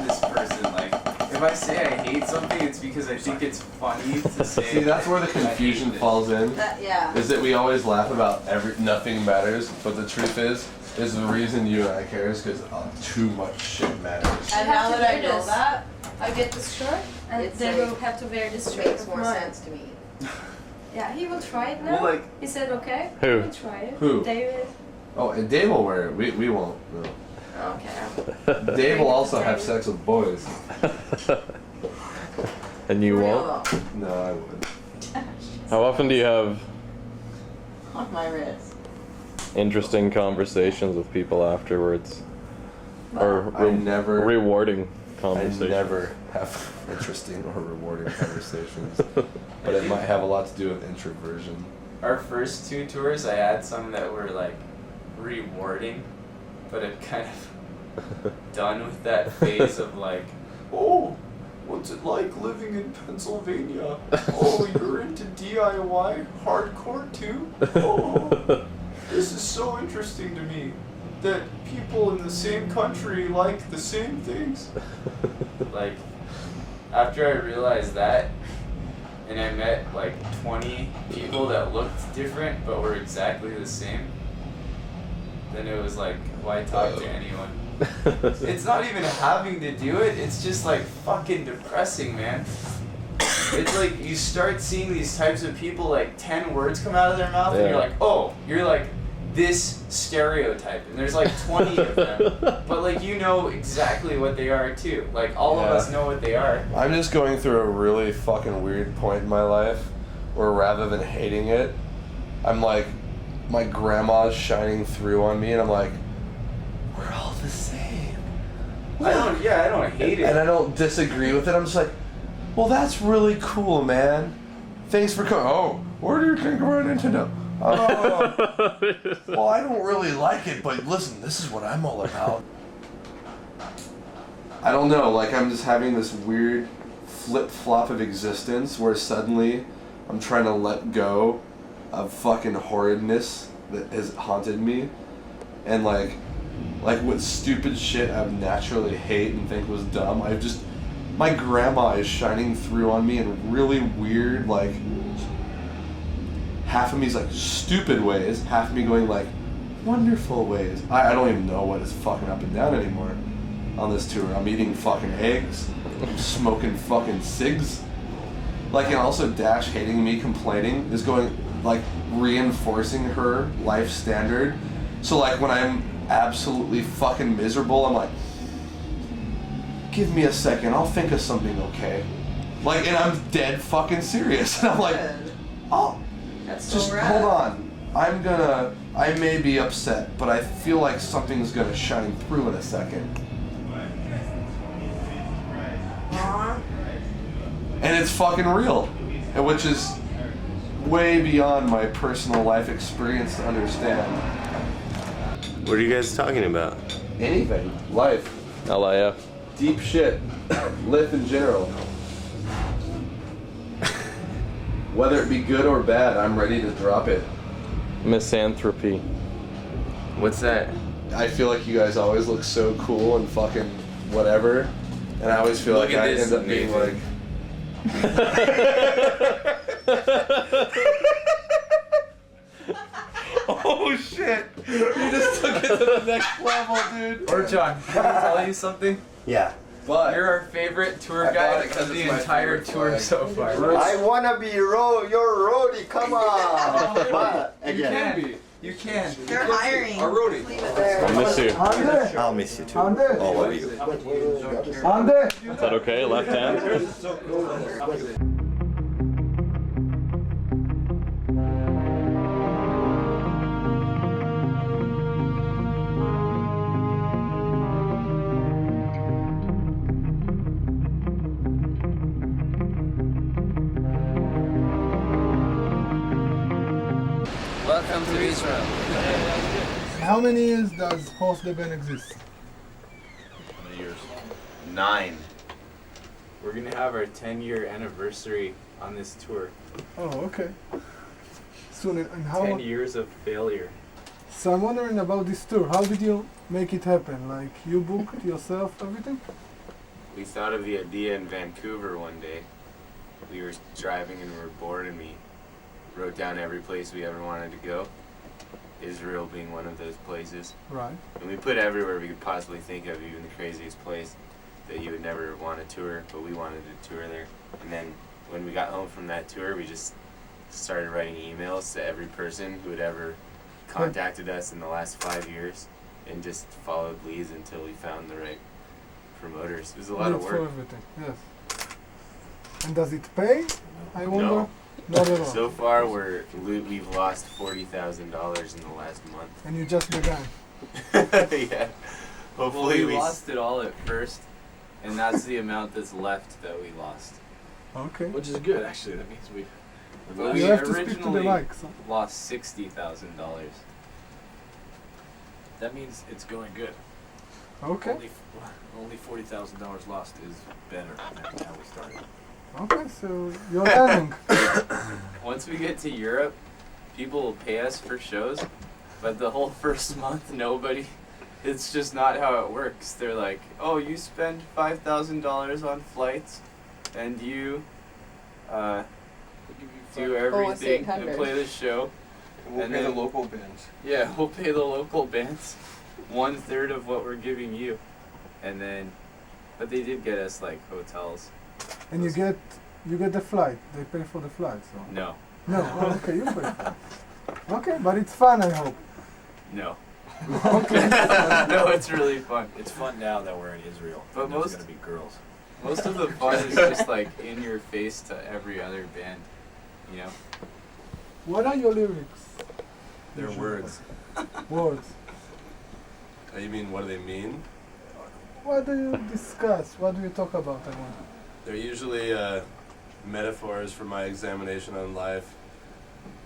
this person. Like, if I say I hate something, it's because I think it's funny to say. See, that's where the confusion falls in. Yeah. Is that we always laugh about nothing matters, but the truth is the reason you and I care is because too much shit matters. And now that I know that, I get this shirt, and It's they like- will have to wear this it shirt. makes of more mine. sense to me. Yeah, he will try it now. Well, like- he said, okay. Who? He will try it. Who? David. Oh, and Dave will wear it. We won't. No. Okay. Dave will also have sex with boys. And you Real won't? though. No, I wouldn't. How often do you have On my wrist. interesting conversations with people afterwards? Or I never. rewarding I conversations? never have interesting or rewarding conversations, but it might have a lot to do with introversion. Our first 2 tours, I had some that were like rewarding, but I'm kind of done with that phase of like, oh, What's it like living in Pennsylvania? Oh, you're into DIY hardcore too? Oh, this is so interesting to me that people in the same country like the same things. Like, after I realized that, and I met like 20 people that looked different but were exactly the same, then it was like, why talk to anyone? It's not even having to do it, it's just like fucking depressing, man. It's like you start seeing these types of people, like 10 words come out of their mouth, and you're like, oh, you're like this stereotype, and there's like 20 of them, but like you know exactly what they are too. Like all of us know what they are. I'm just going through a really fucking weird point in my life where rather than hating it, I'm like, my grandma's shining through on me, and I'm like, we're all the same. I don't hate it. And I don't disagree with it. I'm just like, well, that's really cool, man. Thanks for coming. Oh, what do you think about Nintendo? Oh, well, I don't really like it, but listen, this is what I'm all about. I don't know, like I'm just having this weird flip-flop of existence where suddenly I'm trying to let go of fucking horridness that has haunted me, and like what stupid shit I would naturally hate and think was dumb, my grandma is shining through on me in really weird, like, half of me is like stupid ways, half of me going like wonderful ways. I don't even know what is fucking up and down anymore on this tour. I'm eating fucking eggs, I'm smoking fucking cigs. Like, and also Dash hating me, complaining, is going, like, reinforcing her life standard. So like when I'm absolutely fucking miserable, I'm like, give me a second, I'll think of something, okay? Like, and I'm dead fucking serious. And I'm like, oh, That's just so rad. hold on. I may be upset, but I feel like something's gonna shine through in a second. And it's fucking real, which is way beyond my personal life experience to understand. What are you guys talking about? Anything. Life. LIF. Deep shit. Life in general. Whether it be good or bad, I'm ready to drop it. Misanthropy. What's that? I feel like you guys always look so cool and fucking whatever, and I always feel Look like at I this, end up being like... Oh shit! You just took it to the next level, dude. Or John, can I tell you something? Yeah. But you're our favorite tour guide of the entire tour so far. I wanna be your roadie, come on! But, You again, can be. You can. They're hiring. Our roadie. Leave it there. I'll miss you. I'll miss you too. All of you. Is that okay? Left hand? Welcome to Israel. How many years does Horse the Band exist? How many years? 9. We're gonna have our 10-year anniversary on this tour. Oh, okay. Soon, and how? 10 years of failure. So I'm wondering about this tour. How did you make it happen? Like you booked yourself everything? We thought of the idea in Vancouver one day. We were driving and we were bored, and we wrote down every place we ever wanted to go. Israel being one of those places. Right. And we put everywhere we could possibly think of, even the craziest place that you would never want to tour, but we wanted to tour there. And then when we got home from that tour, we just started writing emails to every person who had ever contacted us in the last 5 years, and just followed leads until we found the right promoters. It was a lot of Leads work. for everything. Yes. And does it pay? I wonder. No. Not at all. So far, we've lost $40,000 in the last month. And you just began. Yeah. Well, Hopefully we lost it all at first, and that's the amount that's left that we lost. Okay. Which is good, actually. That means we. But You we have to speak to the originally mic. So. lost $60,000. That means it's going good. Okay. Only $40,000 lost is better than how we started. Okay, so you're learning. Once we get to Europe, people will pay us for shows, but the whole first month, nobody. It's just not how it works. They're like, oh, you spend $5,000 on flights, and you do everything and play the show. We'll and pay then, the local bands. Yeah, we'll pay the local bands 1/3 of what we're giving you. And then, but they did get us like hotels. And you get the flight. They pay for the flight, so. No. No. Oh, okay, you pay for it. Okay, but it's fun, I hope. No. Okay. No, it's really fun. It's fun now that we're in Israel. But There's most gonna be girls. Most of the fun is just like in your face to every other band, you know. What are your lyrics? They're words. Words. You mean what do they mean? What do you discuss? What do you talk about? I wonder. They're usually metaphors for my examination on life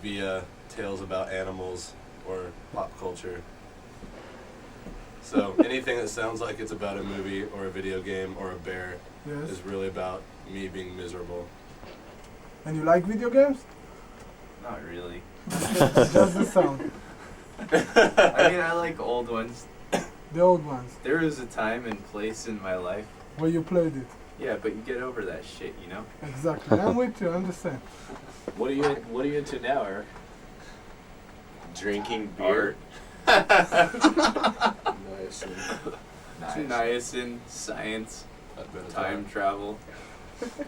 via tales about animals or pop culture. So anything that sounds like it's about a movie or a video game or a bear is really about me being miserable. And you like video games? Not really. Just the sound. I mean, I like old ones. The old ones. There was a time and place in my life. Where you played it. Yeah, but you get over that shit, you know? Exactly. I'm with you, I understand. What are you into now, Eric? Drinking beer. Niacin, science, time travel,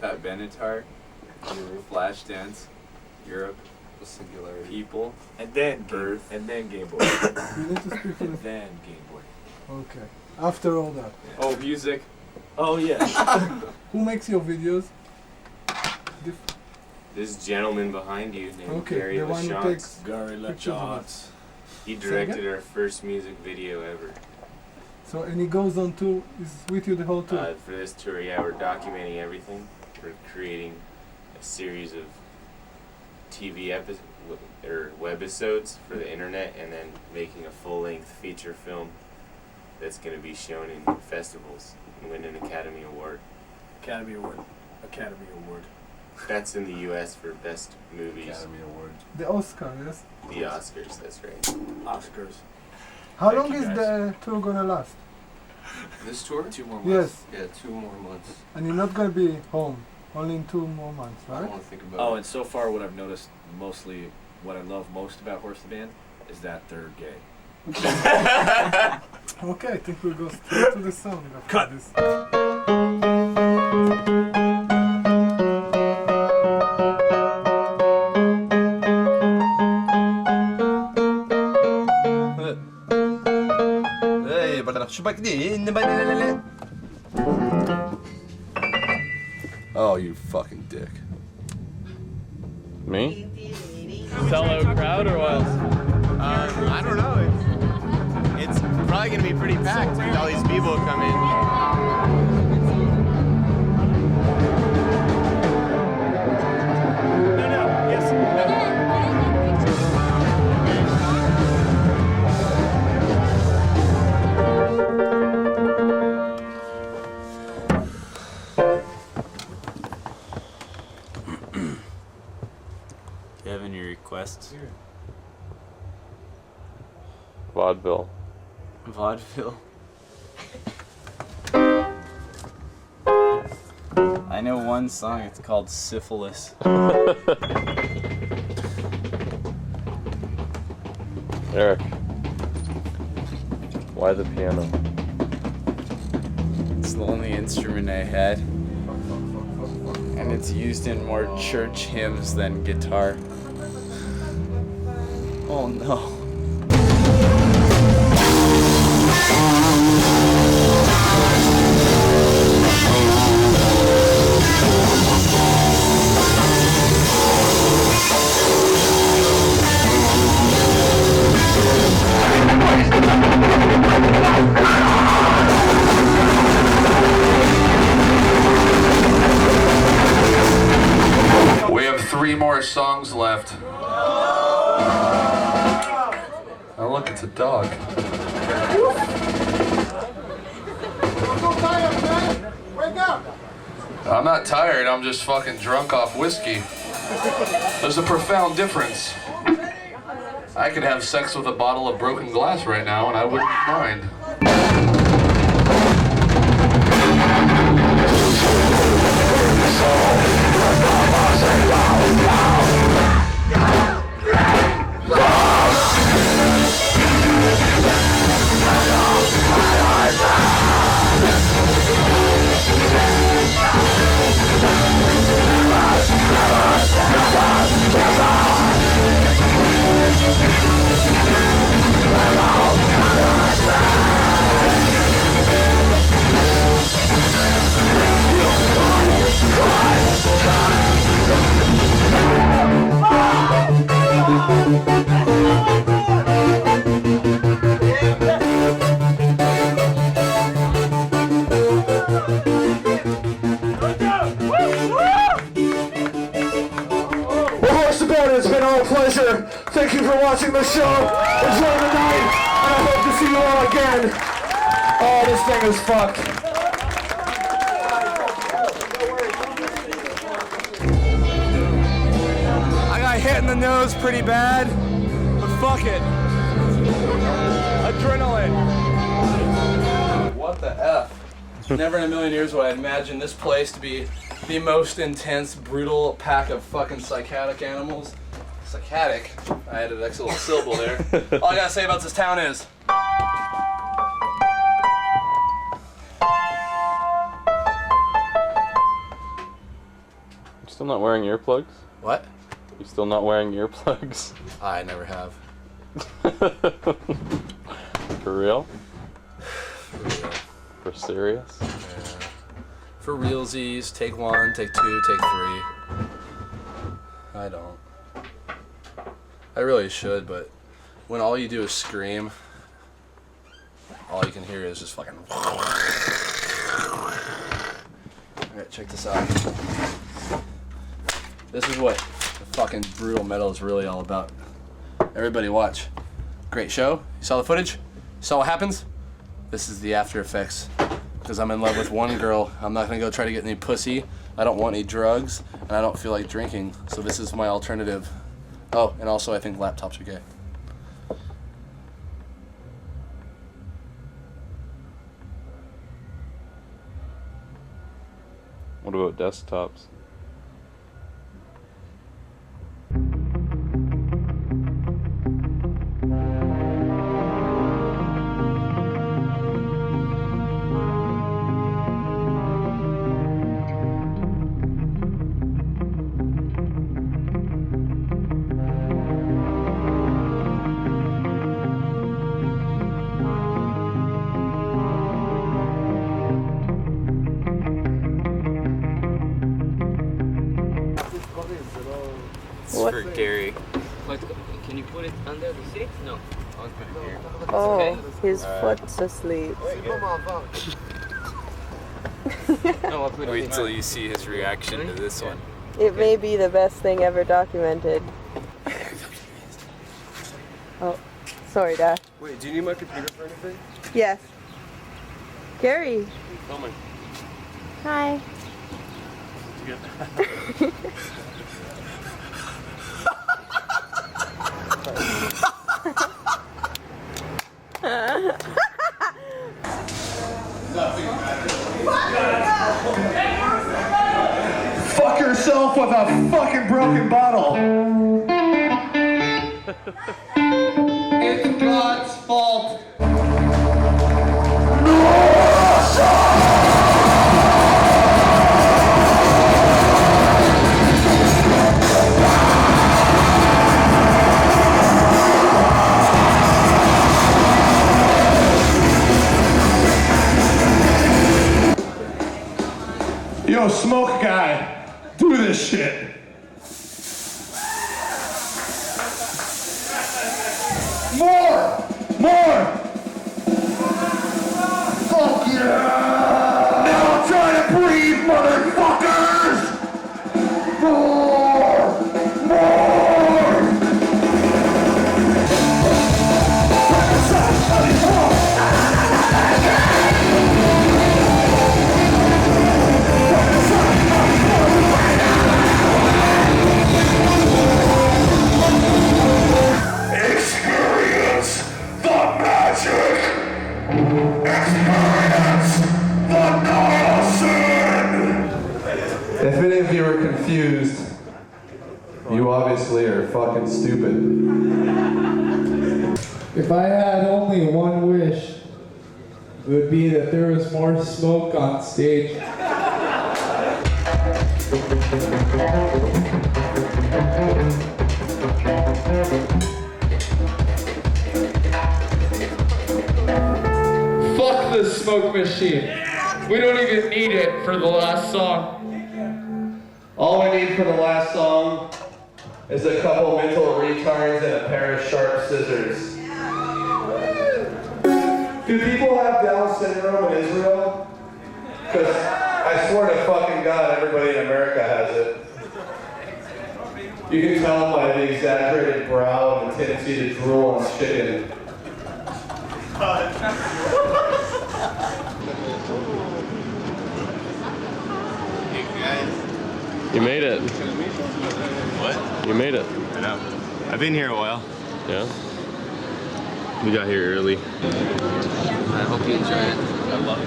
Pat Benatar, Flashdance, Europe, Singularity, people, and then Earth, and then Game Boy. You need to speak in and then Game Boy. Okay. After all that. Oh, music. Oh yeah. Who makes your videos? This gentleman behind you named Okay, Gary the one who LaChance. takes Gary pictures of LaChance. He Say directed again? our first music video ever. So, and he goes on tour, is with you the whole tour? For this tour, yeah, we're documenting everything. We're creating a series of TV or webisodes for the internet, and then making a full-length feature film that's going to be shown in festivals and win an Academy Award. Academy Award. Academy Award. That's in the U.S. for best movies. Academy Award. The Oscar, yes? The Oscars, that's right. Oscars. How Thank long you, is guys. the tour gonna last? This tour? 2 more months. Yes. Yeah, 2 more months. And you're not gonna be home. Only in 2 more months, I right? don't want to think about Oh, it. and so far what I've noticed mostly, what I love most about Horse the Band is that they're gay. Okay, I think we'll go straight to the song after Cut. this. Oh, you fucking dick. Me? Sellout crowd or what? I don't know. It's probably gonna be pretty packed with all these people come in. Do you have any requests? Vaudeville. Vaudeville. I know one song, it's called Syphilis. Eric. Why the piano? It's the only instrument I had. And it's used in more church hymns than guitar. Oh no. We have 3 more songs left. Oh look, it's a dog. I'm not tired, I'm just fucking drunk off whiskey. There's a profound difference. I could have sex with a bottle of broken glass right now and I wouldn't mind. It's been all a pleasure. Thank you for watching the show. Enjoy the night, and I hope to see you all again. Oh, this thing is fucked. I got hit in the nose pretty bad, but fuck it. Adrenaline. What the F? Never in a million years would I imagine this place to be the most intense, brutal pack of fucking psychotic animals. Psychotic? I added an extra little syllable there. All I gotta say about this town is... You're still not wearing earplugs? What? You're still not wearing earplugs? I never have. For real? For real. For serious? Yeah. For realsies, take 1, take 2, take 3. I don't. I really should, but when all you do is scream, all you can hear is just fucking... Alright, check this out. This is what the fucking brutal metal is really all about. Everybody watch. Great show. You saw the footage? You saw what happens? This is the after effects. Because I'm in love with one girl. I'm not gonna go try to get any pussy. I don't want any drugs, and I don't feel like drinking. So this is my alternative. Oh, and also I think laptops are gay. What about desktops? For Gary. But can you put it under the seat? No. I'll put it here. Oh, Okay. his foot's asleep. No, I'll put it Wait here. till you see his reaction to this one. It may be the best thing ever documented. Oh, sorry, Dad. Wait, do you need my computer for anything? Yes. Gary. Filming. Hi. Fuck yourself with a fucking broken bottle. It's God's fault. Yo, smoke guy, do this shit. More! More! Fuck yeah! Now I'm trying to breathe, motherfuckers! More! More! fucking stupid. If I had only one wish, it would be that there was more smoke on stage. Fuck the smoke machine. We don't even need it for the last song. All we need for the last song is a couple mental retards and a pair of sharp scissors. Do people have Down syndrome in Israel? Because I swear to fucking God, everybody in America has it. You can tell by the exaggerated brow and the tendency to drool on chicken. Hey guys. You made it. What? You made it. I know. I've been here a while. Yeah. We got here early. I hope you enjoy it.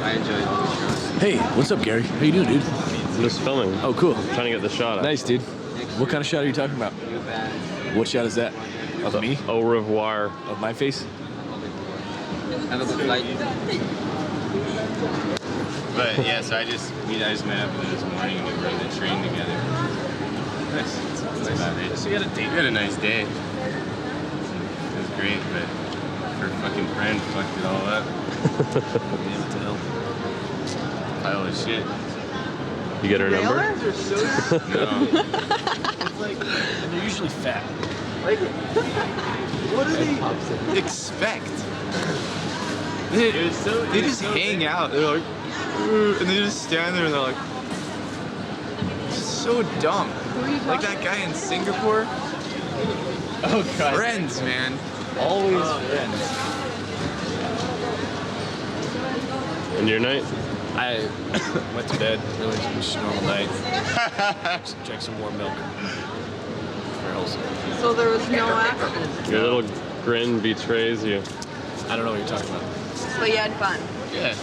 I enjoyed all the shows. Hey, what's up, Gary? How you doing, dude? I'm just filming. Oh, cool. Trying to get the shot. Nice, dude. What kind of shot are you talking about? What shot is that? Of me? Au revoir. Of my face? Have a good flight. But yeah, so I just met up with him this morning and we rode the train together. Nice. That's about it. So you had a date? We had a nice day. It was great, but her fucking friend fucked it all up. What the hell? Pile of shit. You get her number? No. It's like, and they're usually fat. Like, what do they expect? They just hang out. They're like, and they just stand there and they're like, so dumb. Like that guy in Singapore. Oh God. Friends, man. Always friends. And your night? I went to bed. Really just a normal night. Just drank some warm milk. For else. So there was no accident, Your little grin betrays you. I don't know what you're talking about. but you had fun. Yeah.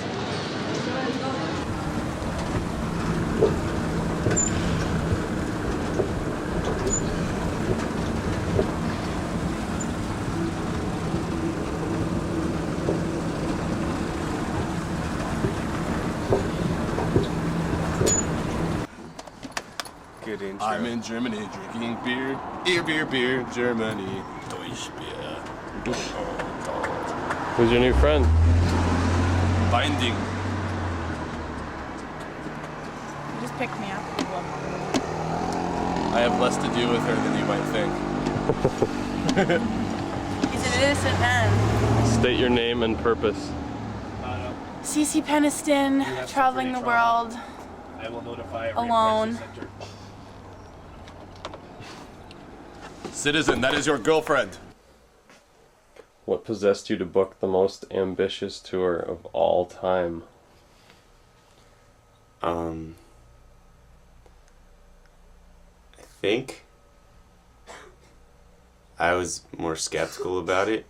Good intro. I'm in Germany drinking beer. Beer, Germany. Deutsch beer. Who's your new friend? Binding. You just picked me up. I have less to do with her than you might think. He's an innocent man. State your name and purpose. Cece Peniston, traveling the world I will notify every alone. Citizen, that is your girlfriend. What possessed you to book the most ambitious tour of all time? I think I was more skeptical about it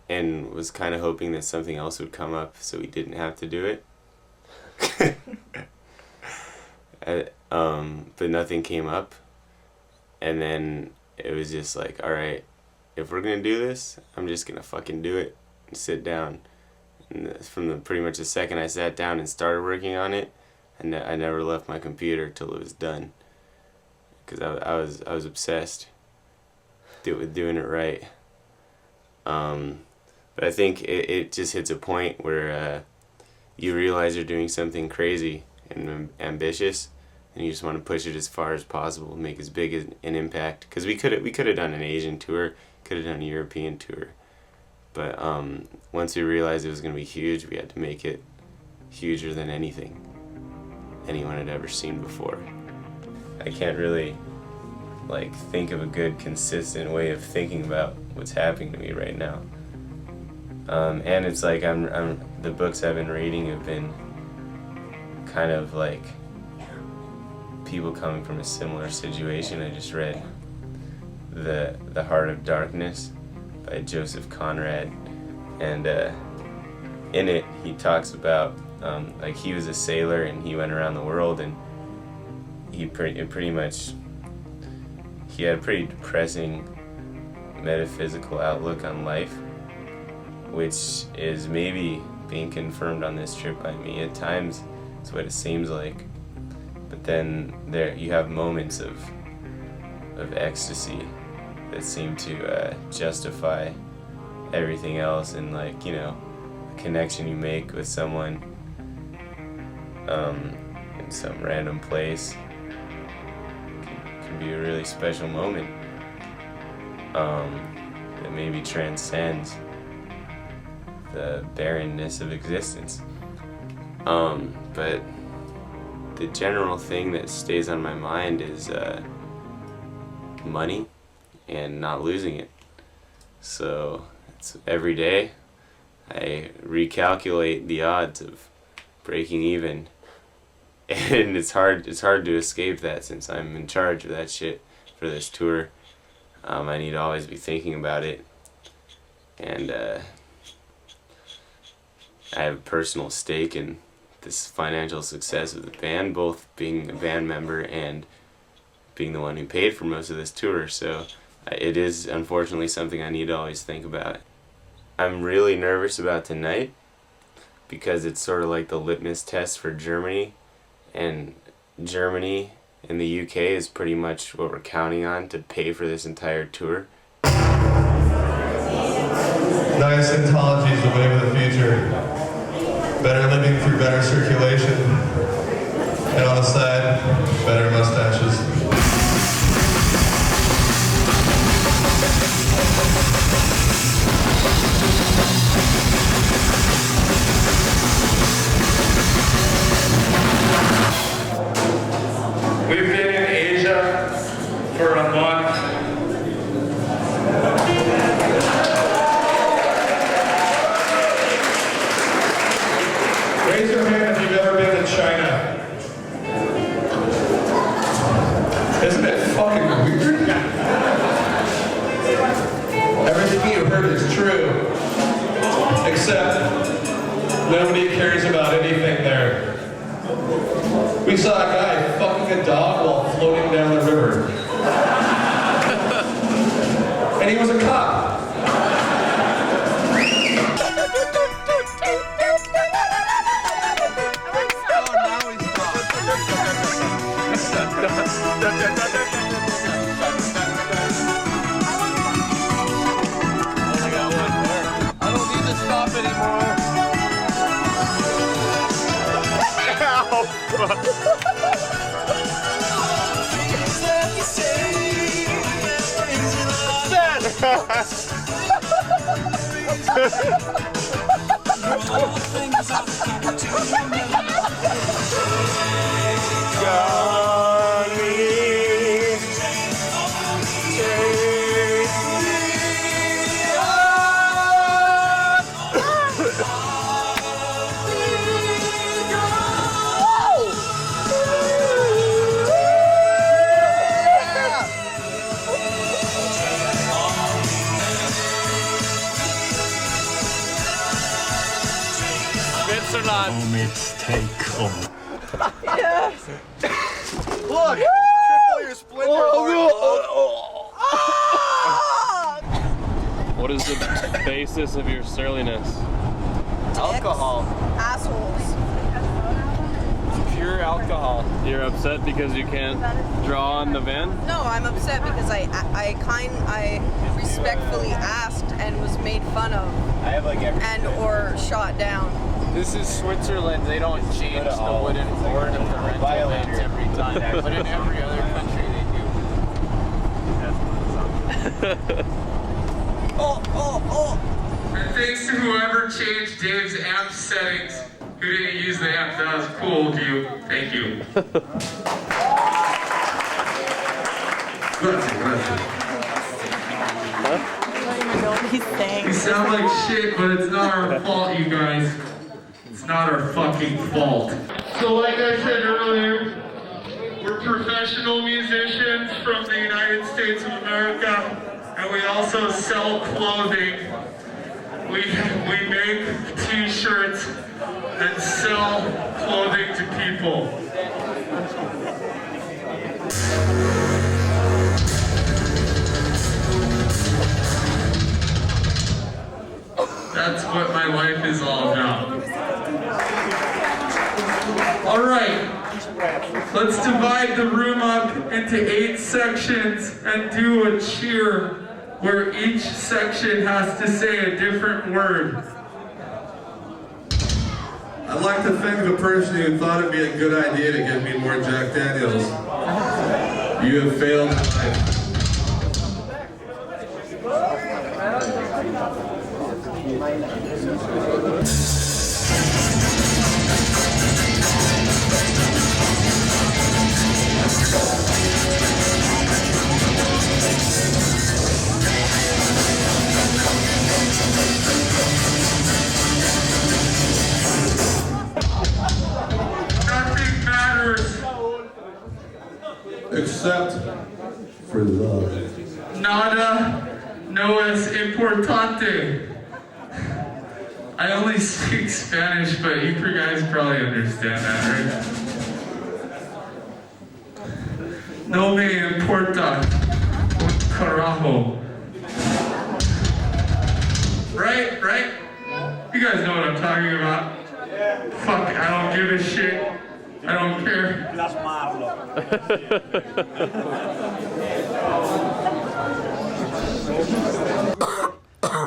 and was kind of hoping that something else would come up so we didn't have to do it. But nothing came up. And then it was just like, all right, if we're going to do this, I'm just going to fucking do it and sit down. And from pretty much the second I sat down and started working on it, and I never left my computer till it was done. Because I was obsessed with doing it right. But I think it just hits a point where you realize you're doing something crazy and ambitious, and you just want to push it as far as possible, make as big an impact. Because we could have done an Asian tour, could have done a European tour, but once we realized it was going to be huge, we had to make it huger than anything anyone had ever seen before. I can't really think of a good consistent way of thinking about what's happening to me right now. And it's like the books I've been reading have been kind of like people coming from a similar situation. I just read The Heart of Darkness by Joseph Conrad, and in it he talks about he was a sailor and he went around the world, and he pretty much he had a pretty depressing metaphysical outlook on life, which is maybe being confirmed on this trip by me. At times, it's what it seems like. But then there you have moments of ecstasy that seem to justify everything else, and like, you know, the connection you make with someone in some random place can be a really special moment that maybe transcends the barrenness of existence. But the general thing that stays on my mind is money and not losing it. So it's every day I recalculate the odds of breaking even, and it's hard to escape that since I'm in charge of that shit for this tour. I need to always be thinking about it, and I have a personal stake in this financial success of the band, both being a band member and being the one who paid for most of this tour, so it is unfortunately something I need to always think about. I'm really nervous about tonight because it's sort of like the litmus test for Germany, and Germany and the UK is pretty much what we're counting on to pay for this entire tour. Scientology is the wave of the future. Better living through better circulation, and on the side, better mustaches. We've been in Asia for a month. Raise your hand if you've ever been to China. Isn't it fucking weird? Everything you heard is true, except nobody cares about anything there. We saw a guy fucking a dog while floating down the river. And he was a cop. I don't need to stop anymore. Or not. Take home. Yes. Look! Triple your splinter. What is the basis of your surliness? Alcohol. Assholes. Pure alcohol. You're upset because you can't draw on the van? No, I'm upset because I respectfully asked and was made fun of. I have like and or shot down. This is Switzerland. They don't change the wooden board of the rental vans every time. But in every other country they do. And thanks to whoever changed Dave's amp settings, who didn't use the amp. That was cool of you. Thank you. I don't even know what he's saying. We sound like shit, but it's not our fault, you guys. It's not our fucking fault. So like I said earlier, we're professional musicians from the United States of America, and we also sell clothing. We make t-shirts and sell clothing to people. That's what my life is all about. All right, let's divide the room up into 8 sections and do a cheer where each section has to say a different word. I'd like to thank the person who thought it'd be a good idea to give me more Jack Daniels. You have failed in life. Nothing matters. Except for love. Nada no es importante. I only speak Spanish, but you guys probably understand that, right? No me importa un carajo. Right? You guys know what I'm talking about. Fuck, I don't give a shit. I don't care.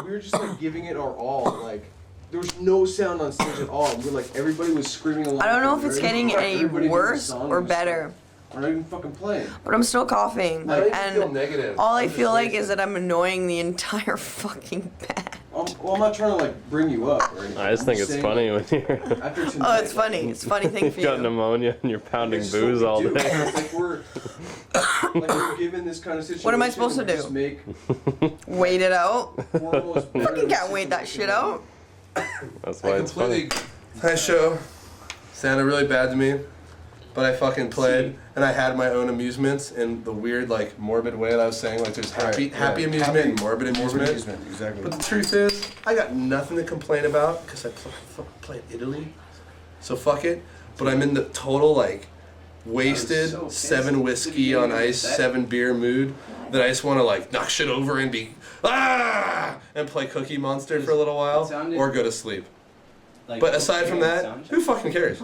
We were just like giving it our all. Like there was no sound on stage at all. We're like everybody was screaming along. I don't know if it's getting any worse or better. We're not even fucking playing. But I'm still coughing. I don't even And feel negative. all I I'm feel just like is that I'm annoying the entire fucking band. Well, I'm not trying to like bring you up or anything. I just think it's funny when you're. After tonight, Oh, it's funny. It's a funny thing You've for got you. pneumonia and you're pounding It's what booze we all do. day. Like we're given this kind of situation. What am I supposed to just do? Make Wait it out? we're almost better Fucking than can't wait that shit out. That's why it's funny. Nice show. Sounded really bad to me, but I fucking played, and I had my own amusements in the weird, like, morbid way that I was saying. Like, there's happy amusement and morbid amusement. Exactly. But the truth is, I got nothing to complain about because I played Italy, so fuck it. But I'm in the total, like, wasted 7 whiskey on ice, 7 beer mood that I just want to, like, knock shit over and be and play Cookie Monster for a little while or go to sleep. But aside from that, who fucking cares?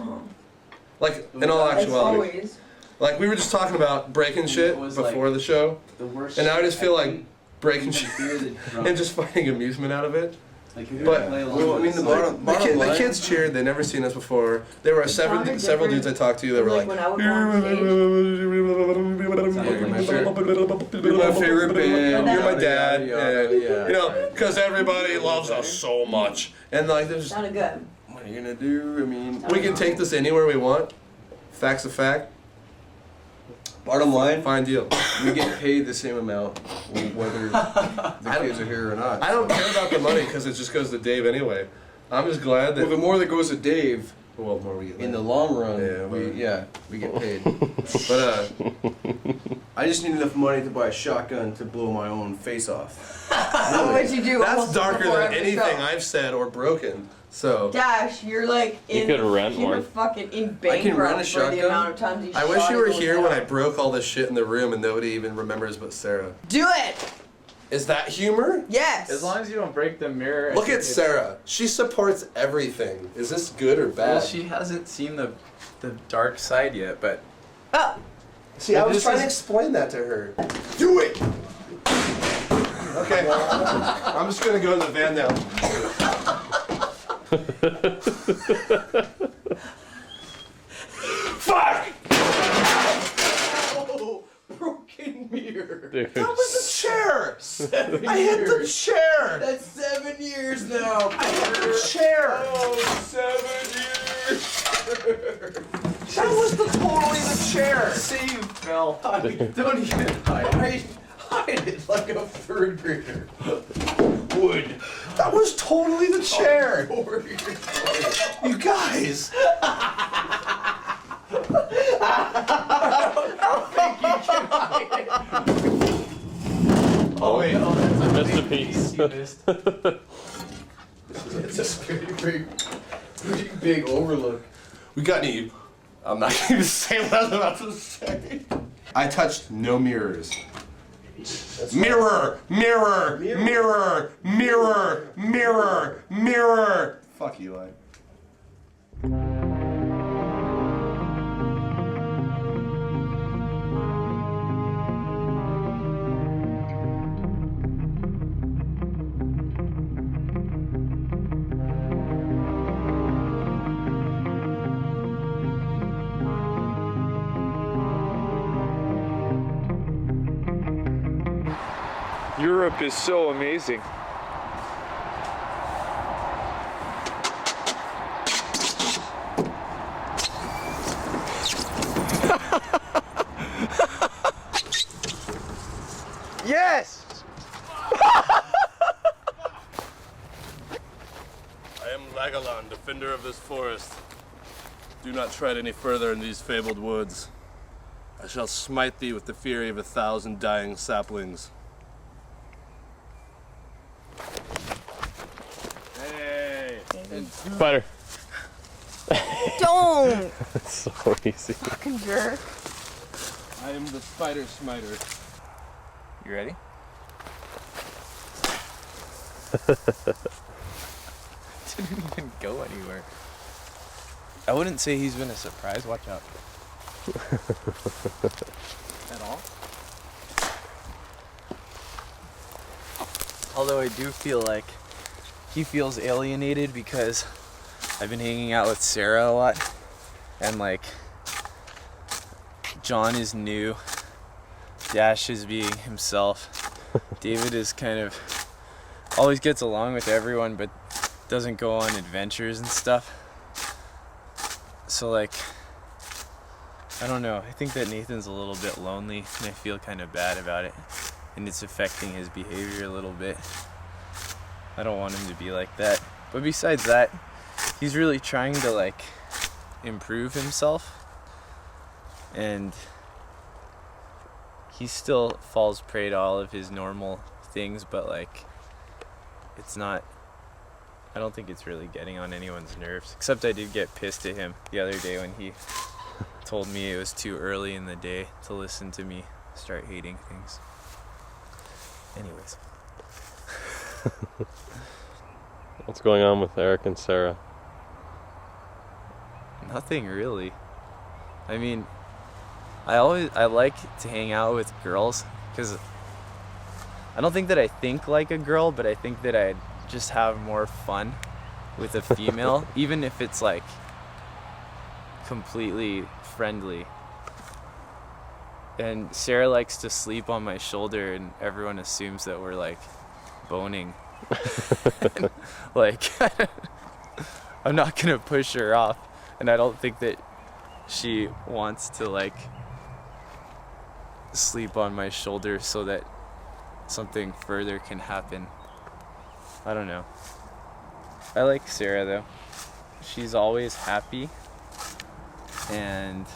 Like, in all actuality. Like, we were just talking about breaking shit before the show, and now I just feel like breaking shit and just finding amusement out of it. But well, I mean, the bottom the line, kids cheered. They never seen us before. There were several dudes I talked to that were like, When I would go on stage. "You're my favorite band. You're my dad." And, you know, because everybody loves us so much. And like, there's Sounded good. what are you gonna do? I mean, we can take this anywhere we want. Fact's a fact. bottom line, Fine deal. we get paid the same amount whether the kids are here or not. I don't care about the money because it just goes to Dave anyway. I'm just glad that. Well, the more that goes to Dave, well, the more we get. in the long run, Yeah, we get paid. But I just need enough money to buy a shotgun to blow my own face off. What'd you do? that's almost darker before than every anything show? I've said or broken. So. Dash, you're like You in. could rent you're one. fucking in I can rent a bankrupt for the shotgun. amount of times you I wish shot you were it here going when I down. broke all this shit in the room and nobody even remembers but Sarah. Do it. Is that humor? Yes. As long as you don't break the mirror. I Look think at it's- Sarah. She supports everything. Is this good or bad? Well, she hasn't seen the dark side yet, but. Oh. See, I was This trying to is- explain that to her. Do it! Okay, I'm just gonna go in the van now. Fuck! Oh, broken mirror. Dude. That was the chair! 7 I hit the years. chair! That's 7 years now. I hit the chair! Oh, 7 years. That was totally the chair! See, you fell. Don't even hide it like a 3rd grader would. That was totally the chair! 4 years later. You guys! Oh wait, oh, that's I missed a piece. You missed. it's a pretty big overlook. We got any. I'm not going to say what I was about to say. I touched no mirrors. Mirror, mirror, mirror, mirror, mirror, mirror. Fuck Eli. Europe is so amazing. Yes! I am Lagalon, defender of this forest. Do not tread any further in these fabled woods. I shall smite thee with the fury of 1,000 dying saplings. Hey! Spider. Don't! That's so easy. Fucking jerk. I am the spider smiter. You ready? Didn't even go anywhere. I wouldn't say he's been a surprise. Watch out. At all? Although I do feel like he feels alienated because I've been hanging out with Sarah a lot, and like John is new, Dash is being himself, David is kind of always gets along with everyone but doesn't go on adventures and stuff. So like, I don't know, I think that Nathan's a little bit lonely and I feel kind of bad about it, and it's affecting his behavior a little bit. I don't want him to be like that. But besides that, he's really trying to like improve himself, and he still falls prey to all of his normal things, but like it's not, I don't think it's really getting on anyone's nerves, except I did get pissed at him the other day when he told me it was too early in the day to listen to me start hating things. Anyways. What's going on with Eric and Sarah? Nothing really. I mean, I like to hang out with girls because I don't think that I think like a girl, but I think that I just have more fun with a female, even if it's like completely friendly. And Sarah likes to sleep on my shoulder, and everyone assumes that we're like boning. Like, I'm not gonna push her off, and I don't think that she wants to like sleep on my shoulder so that something further can happen. I don't know. I like Sarah though. She's always happy and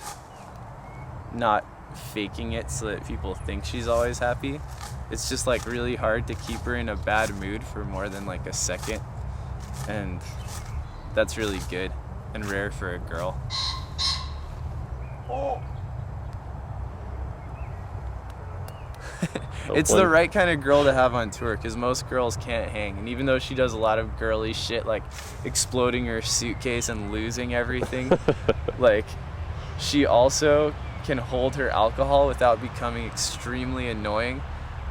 not faking it so that people think she's always happy. It's just like really hard to keep her in a bad mood for more than like a second, and that's really good and rare for a girl. Oh. It's the right kind of girl to have on tour, because most girls can't hang, and even though she does a lot of girly shit like exploding her suitcase and losing everything, like she also can hold her alcohol without becoming extremely annoying.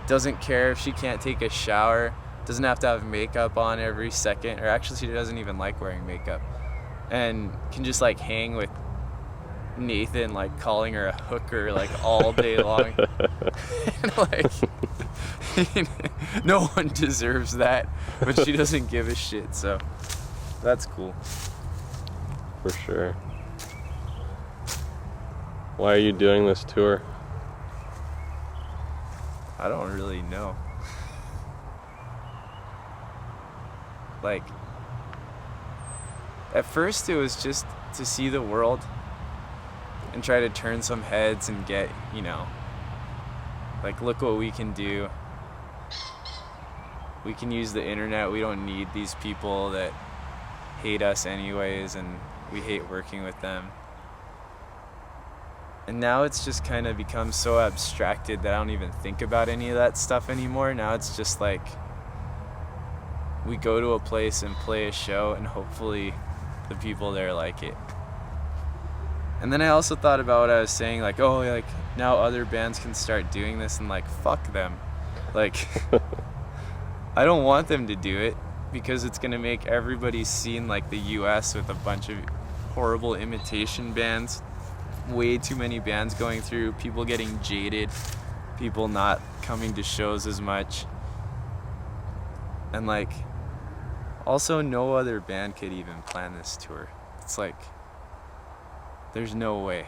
Doesn't care if she can't take a shower, doesn't have to have makeup on every second, or actually she doesn't even like wearing makeup, and can just like hang with Nathan, like calling her a hooker like all day long. And like no one deserves that, but she doesn't give a shit, so that's cool. For sure. Why are you doing this tour? I don't really know. Like, at first it was just to see the world and try to turn some heads and get, you know, like, look what we can do. We can use the internet. We don't need these people that hate us anyways, and we hate working with them. And now it's just kind of become so abstracted that I don't even think about any of that stuff anymore. Now it's just like we go to a place and play a show and hopefully the people there like it. And then I also thought about what I was saying, like, oh, like now other bands can start doing this, and like, fuck them. Like, I don't want them to do it because it's gonna make everybody's scene like the US with a bunch of horrible imitation bands. Way too many bands going through, people getting jaded, people not coming to shows as much. And like, also no other band could even plan this tour. It's like, there's no way.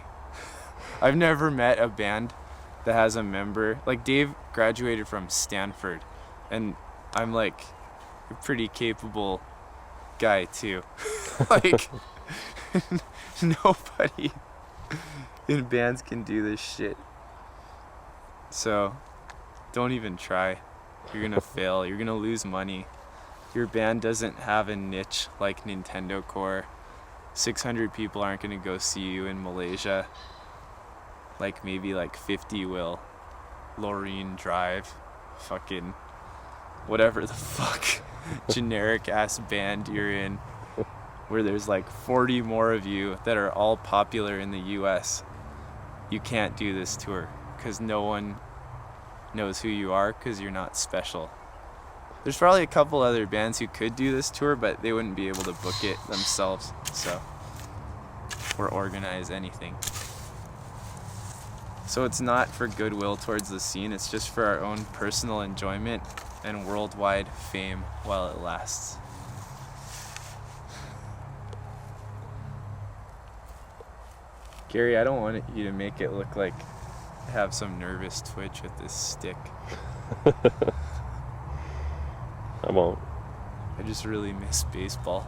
I've never met a band that has a member, like Dave graduated from Stanford, and I'm like a pretty capable guy too. Like, nobody in bands can do this shit. So don't even try. You're gonna fail. You're gonna lose money. Your band doesn't have a niche like Nintendo Core. 600 people aren't gonna go see you in Malaysia. Like maybe like 50 will. Loreen Drive. Fucking whatever the fuck generic ass band you're in, where there's like 40 more of you that are all popular in the US. You can't do this tour because no one knows who you are because you're not special. There's probably a couple other bands who could do this tour, but they wouldn't be able to book it themselves, so, or organize anything. So it's not for goodwill towards the scene, it's just for our own personal enjoyment and worldwide fame while it lasts. Gary, I don't want you to make it look like I have some nervous twitch with this stick. I won't. I just really miss baseball.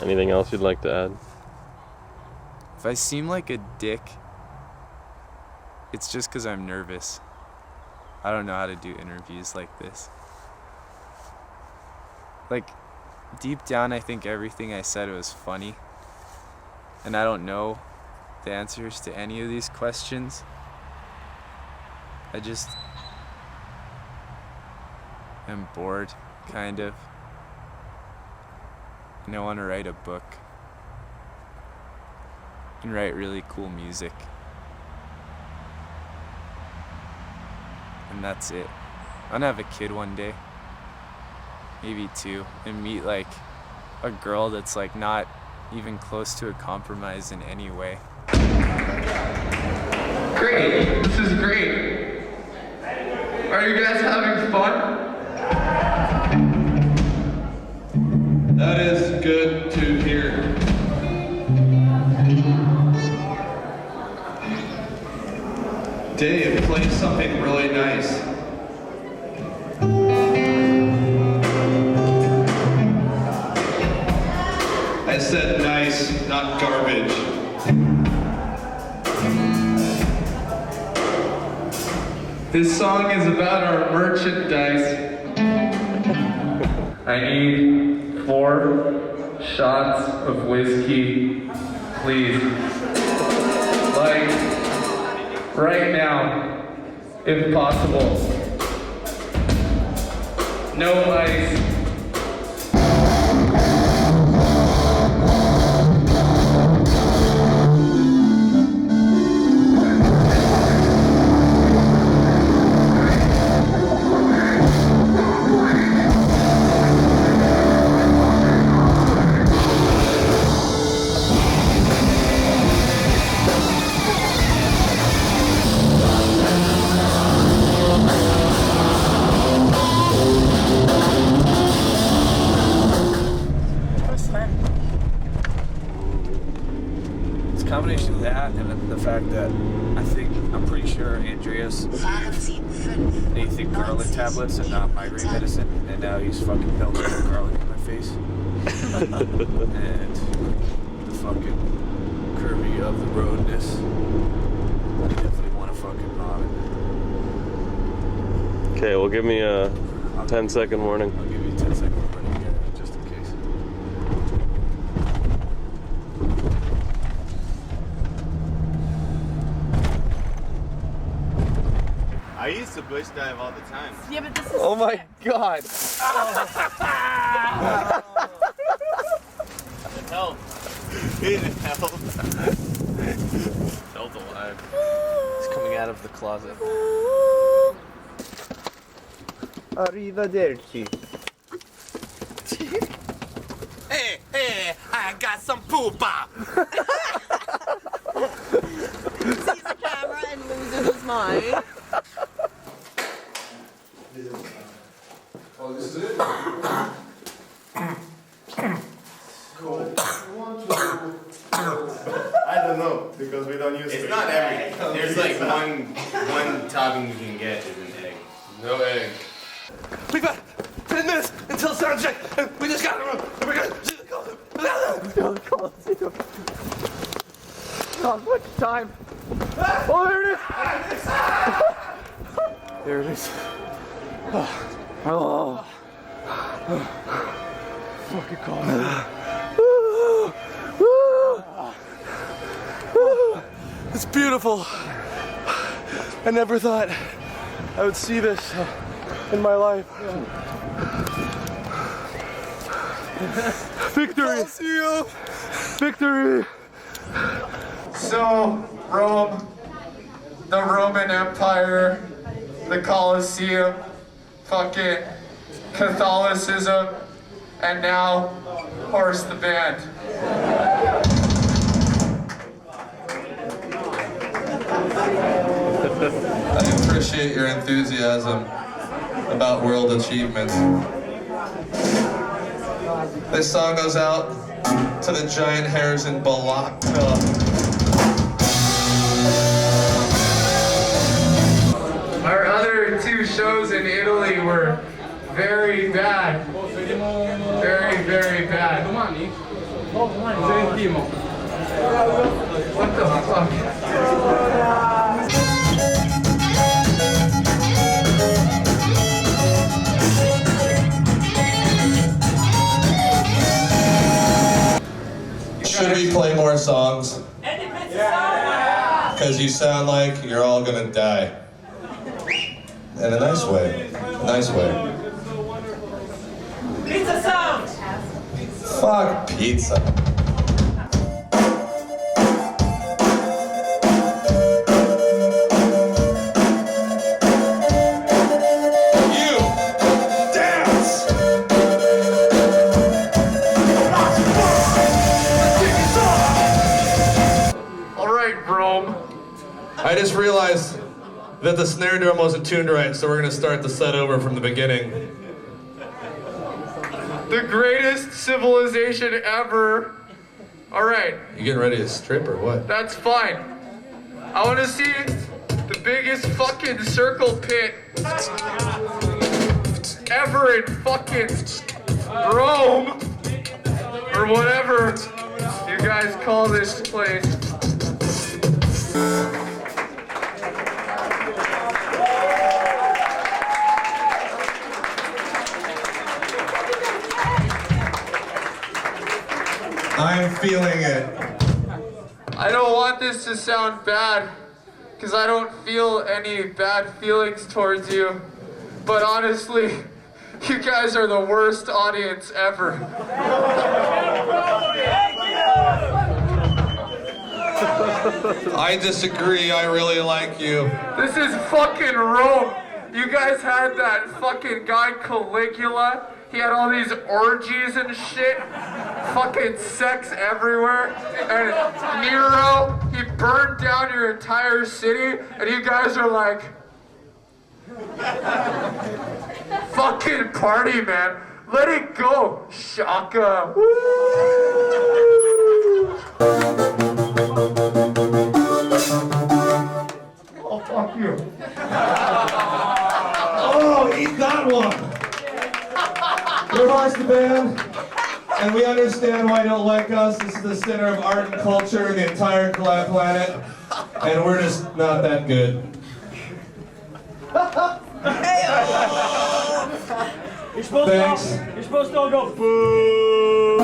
Anything else you'd like to add? If I seem like a dick, it's just because I'm nervous. I don't know how to do interviews like this. Like, deep down, I think everything I said was funny. And I don't know the answers to any of these questions. I just am bored, kind of. And I want to write a book. And write really cool music. And that's it. I'm gonna have a kid one day. Maybe 2. And meet like a girl that's like not even close to a compromise in any way. Great, this is great. Are you guys having fun? That is good to hear. Dave, play something really nice. I said nice, not garbage. This song is about our merchandise. I need 4 shots of whiskey, please. Like, right now, if possible. No ice. Combination of that and then the fact that I'm pretty sure Andreas ate thick garlic tablets and not migraine medicine, and now he's fucking melting garlic in my face. And the fucking curvy of the roadness. I definitely want to fucking vomit. Okay, well, give me a 10-second warning. I'll give you a 10-second warning, yeah, just in case. I used to bush dive all the time. Yeah, but this is. Oh my god. It helped. It helped. Felt alive. He's coming out of the closet. Arrivederci. Hey, I got some poopa. Sees the camera and loses his mind. Oh, this is it? Cool. I don't know because we don't use. It's not every. There's like one topping you can get is an egg. No egg. We've got 10 minutes until sound check, and we just gotta run. We're gonna not much time. Oh, there it is. There it is. Oh. Fucking cold. It's beautiful. I never thought I would see this in my life. Victory! Victory! So, Rome, the Roman Empire, the Colosseum, fucking Catholicism, and now Horse the Band. I appreciate your enthusiasm about world achievements. This song goes out to the giant hairs in Balaka. Our other two shows in Italy were very bad. Very, very bad. What the fuck? Should we play more songs? Because you sound like you're all gonna die. In a nice way. A nice way. Pizza sound! Fuck pizza. I just realized that the snare drum wasn't tuned right, so we're gonna start the set over from the beginning. The greatest civilization ever. All right. You getting ready to strip or what? That's fine. I want to see the biggest fucking circle pit ever in fucking Rome or whatever you guys call this place. I'm feeling it. I don't want this to sound bad, because I don't feel any bad feelings towards you. But honestly, you guys are the worst audience ever. I disagree, I really like you. This is fucking Rome. You guys had that fucking guy Caligula. He had all these orgies and shit. Fucking sex everywhere. And Nero, he burned down your entire city. And you guys are like, fucking party, man. Let it go. Shaka. Woo! Oh, fuck you. Oh, eat that one. We're Horse the Band, and we understand why you don't like us. This is the center of art and culture in the entire planet, and we're just not that good. Thanks. You're supposed to all go boo.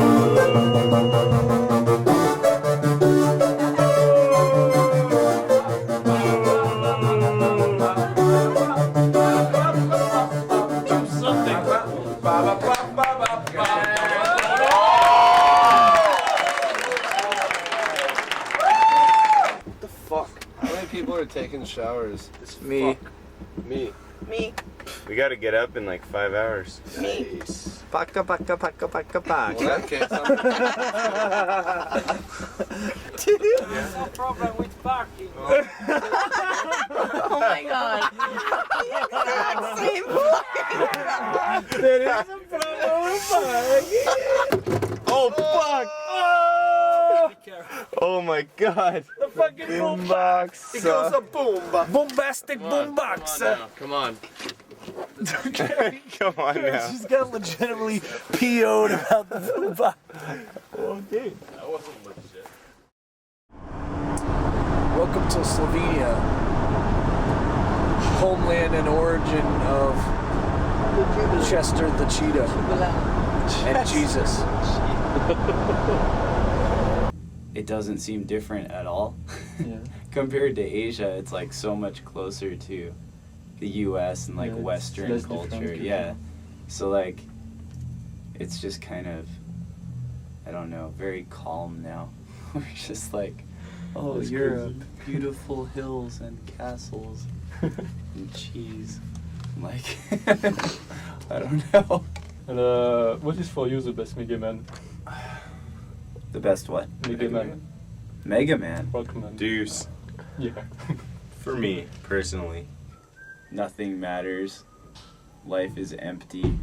taking showers? Me. Me. Me. We gotta get up in like 5 hours. Me. Paka. Well, in that case, No problem with parking. Oh my god. Same There is a problem with parking. Oh fuck! Oh my god! The fucking boombox. It goes a boombox. Bombastic boombox. Come on. Come on now. She's got legitimately PO'd about the boombox. Okay. That wasn't legit. Welcome to Slovenia, homeland and origin of Chester the Cheetah and Jesus. It doesn't seem different at all. Compared to Asia, it's like so much closer to the US and like Western culture. Yeah. So like it's just kind of, I don't know, very calm now. We're just like, oh, Europe, beautiful hills and castles and cheese. Like, I don't know. And what is for you the best Mega Man? The best what? Mega Man. Mega Man. Rockman. Deuce. Yeah. For me, personally. Nothing matters. Life is empty.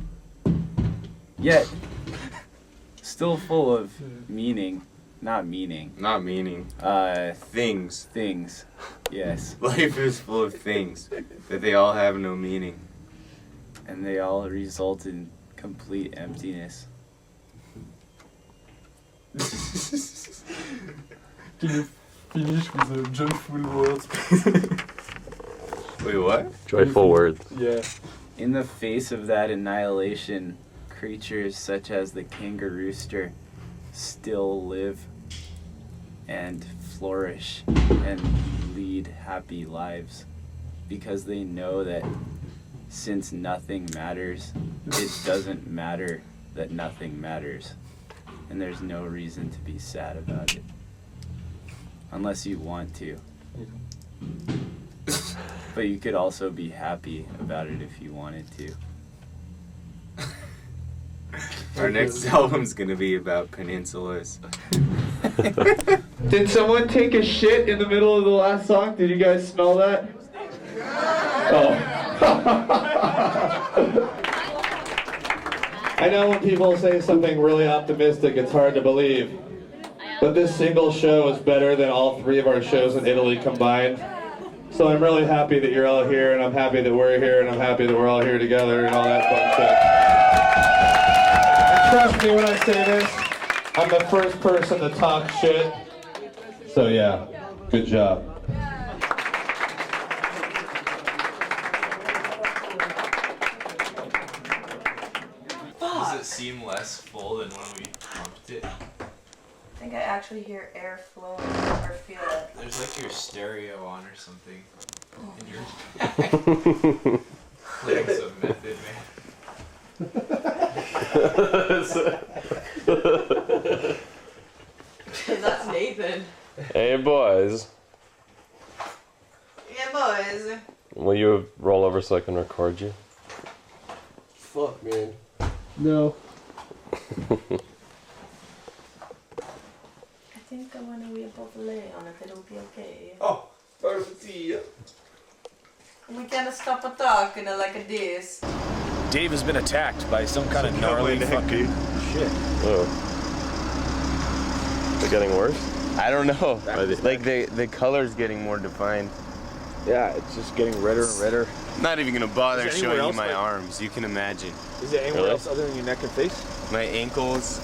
Yet, still full of meaning. Not meaning. Not meaning. Things. Things. Yes. Life is full of things, but they all have no meaning. And they all result in complete emptiness. Can you finish with the joyful words? Wait, what? Joyful words. Yeah. In the face of that annihilation, creatures such as the kangarooster still live and flourish and lead happy lives because they know that since nothing matters, it doesn't matter that nothing matters, and there's no reason to be sad about it unless you want to. But you could also be happy about it if you wanted to. Our next album's gonna be about peninsulas. Did someone take a shit in the middle of the last song? Did you guys smell that? Oh. I know when people say something really optimistic, it's hard to believe. But this single show is better than all 3 of our shows in Italy combined. So I'm really happy that you're all here, and I'm happy that we're here, and I'm happy that we're all here together, and all that fun shit. And trust me when I say this, I'm the first person to talk shit. So yeah, good job. Does it seem less full than when we pumped it? I think I actually hear air flowing or feel it. There's like your stereo on or something. And you're playing some Method Man. That's Nathan. Hey boys, Yeah, boys. will you roll over so I can record you? Fuck, man. No. I think I want to be above the lay on if it'll be okay. Oh, perfect. See ya. We can't stop talking like this. Dave has been attacked by some kind of gnarly fucking shit. Oh. They're getting worse? I don't know. Like the color's getting more defined. Yeah, it's just getting redder and redder. I'm not even gonna bother Is it anywhere showing you else, my like- arms. You can imagine. Is it anywhere else other than your neck and face? My ankles,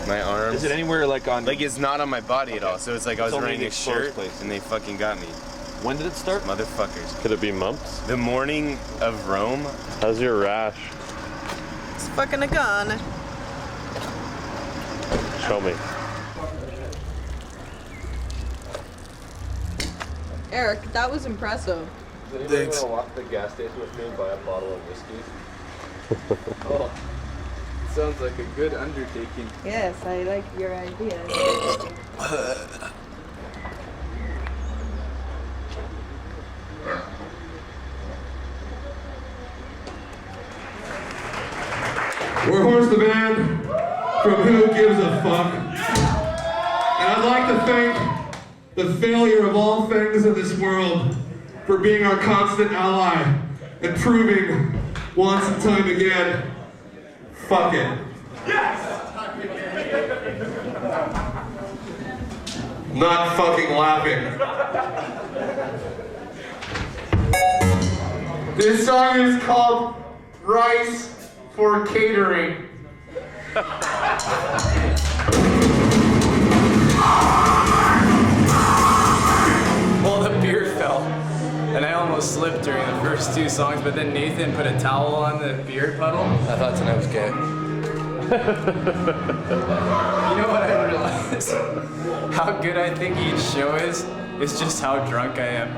my arms. Is it anywhere like on? Like it's not on my body at all. So it's like I was It's only wearing the a shirt exposed place. and they fucking got me. When did it start? Motherfuckers. Could it be mumps? The morning of Rome. How's your rash? It's fucking a gun. Show me. Eric, that was impressive. Does anybody want to walk to the gas station with me and buy a bottle of whiskey? Oh, sounds like a good undertaking. Yes, I like your idea. We're Horse the Band from Who Gives a Fuck. And I'd like to thank the failure of all things in this world for being our constant ally and proving once and time again, fuck it. Yes! Not fucking laughing. This song is called Rice for Catering. Well, the beer fell, and I almost slipped during the first two songs, but then Nathan put a towel on the beer puddle. I thought tonight was gay. You know what I realized? How good I think each show is just how drunk I am.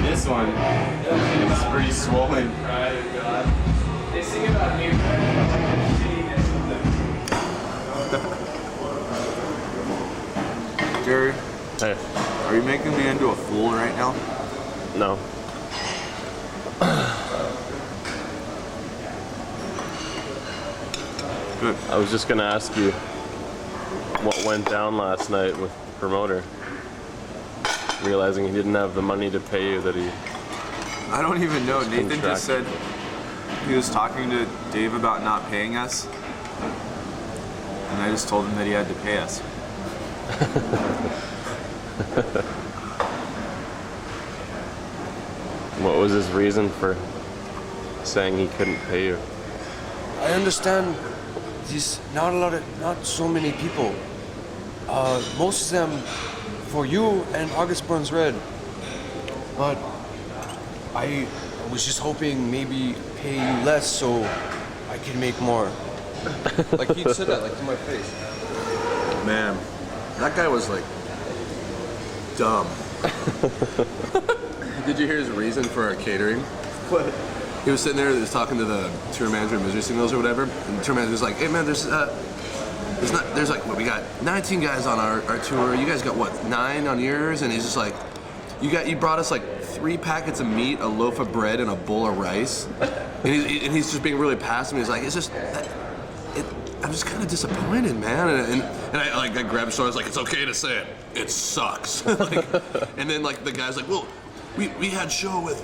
This one is pretty swollen. God. They sing about me. Jerry, hey, are you making me into a fool right now? No. Good. I was just gonna ask you what went down last night with the promoter. Realizing he didn't have the money to pay you that he... I don't even know. Nathan contracted. just said he was talking to Dave about not paying us. And I just told him that he had to pay us. What was his reason for saying he couldn't pay you? I understand there's not so many people. Most of them for you and August Burns Red. But I was just hoping maybe pay you less so I could make more. Like he said that, like to my face. Man, that guy was like dumb. Did you hear his reason for our catering? What? He was sitting there, he was talking to the tour manager of Misery Signals or whatever, and the tour manager was like, "Hey man, there's like what, we got 19 guys on our tour. You guys got what, 9 on yours?" And he's just like, you brought us like 3 packets of meat, a loaf of bread, and a bowl of rice. And he's just being really passive. He's like, it's just I'm just kind of disappointed, man. And I grabbed his shoulder. I was like, it's okay to say it. It sucks. And then like the guy's like, well, we had show with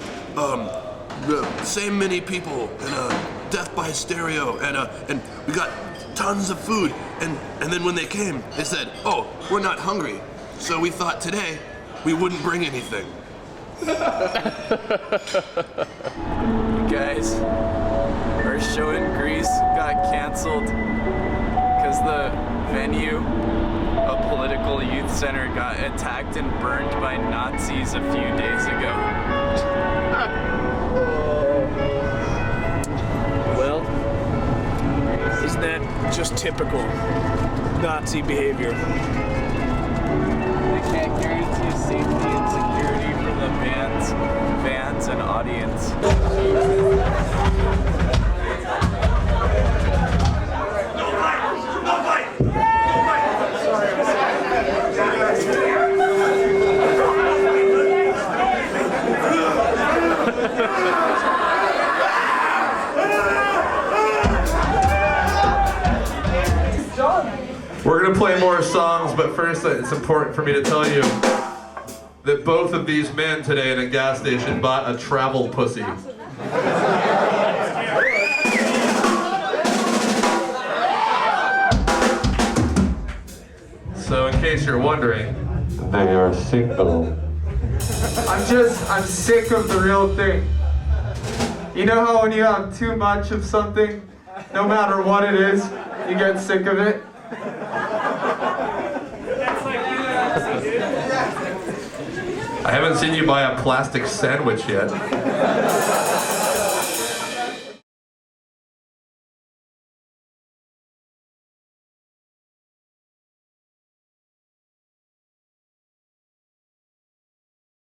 the same many people and Death by Stereo and we got tons of food. And then when they came, they said, oh, we're not hungry. So we thought today we wouldn't bring anything. Guys, our show in Greece got canceled because the venue, a political youth center, got attacked and burned by Nazis a few days ago. Well, isn't that just typical Nazi behavior? They can't guarantee safety and security for the fans and audience. We're gonna play more songs, but first it's important for me to tell you that both of these men today at a gas station bought a travel pussy. So in case you're wondering, they are single. I'm sick of the real thing. You know how when you have too much of something, no matter what it is, you get sick of it? I haven't seen you buy a plastic sandwich yet.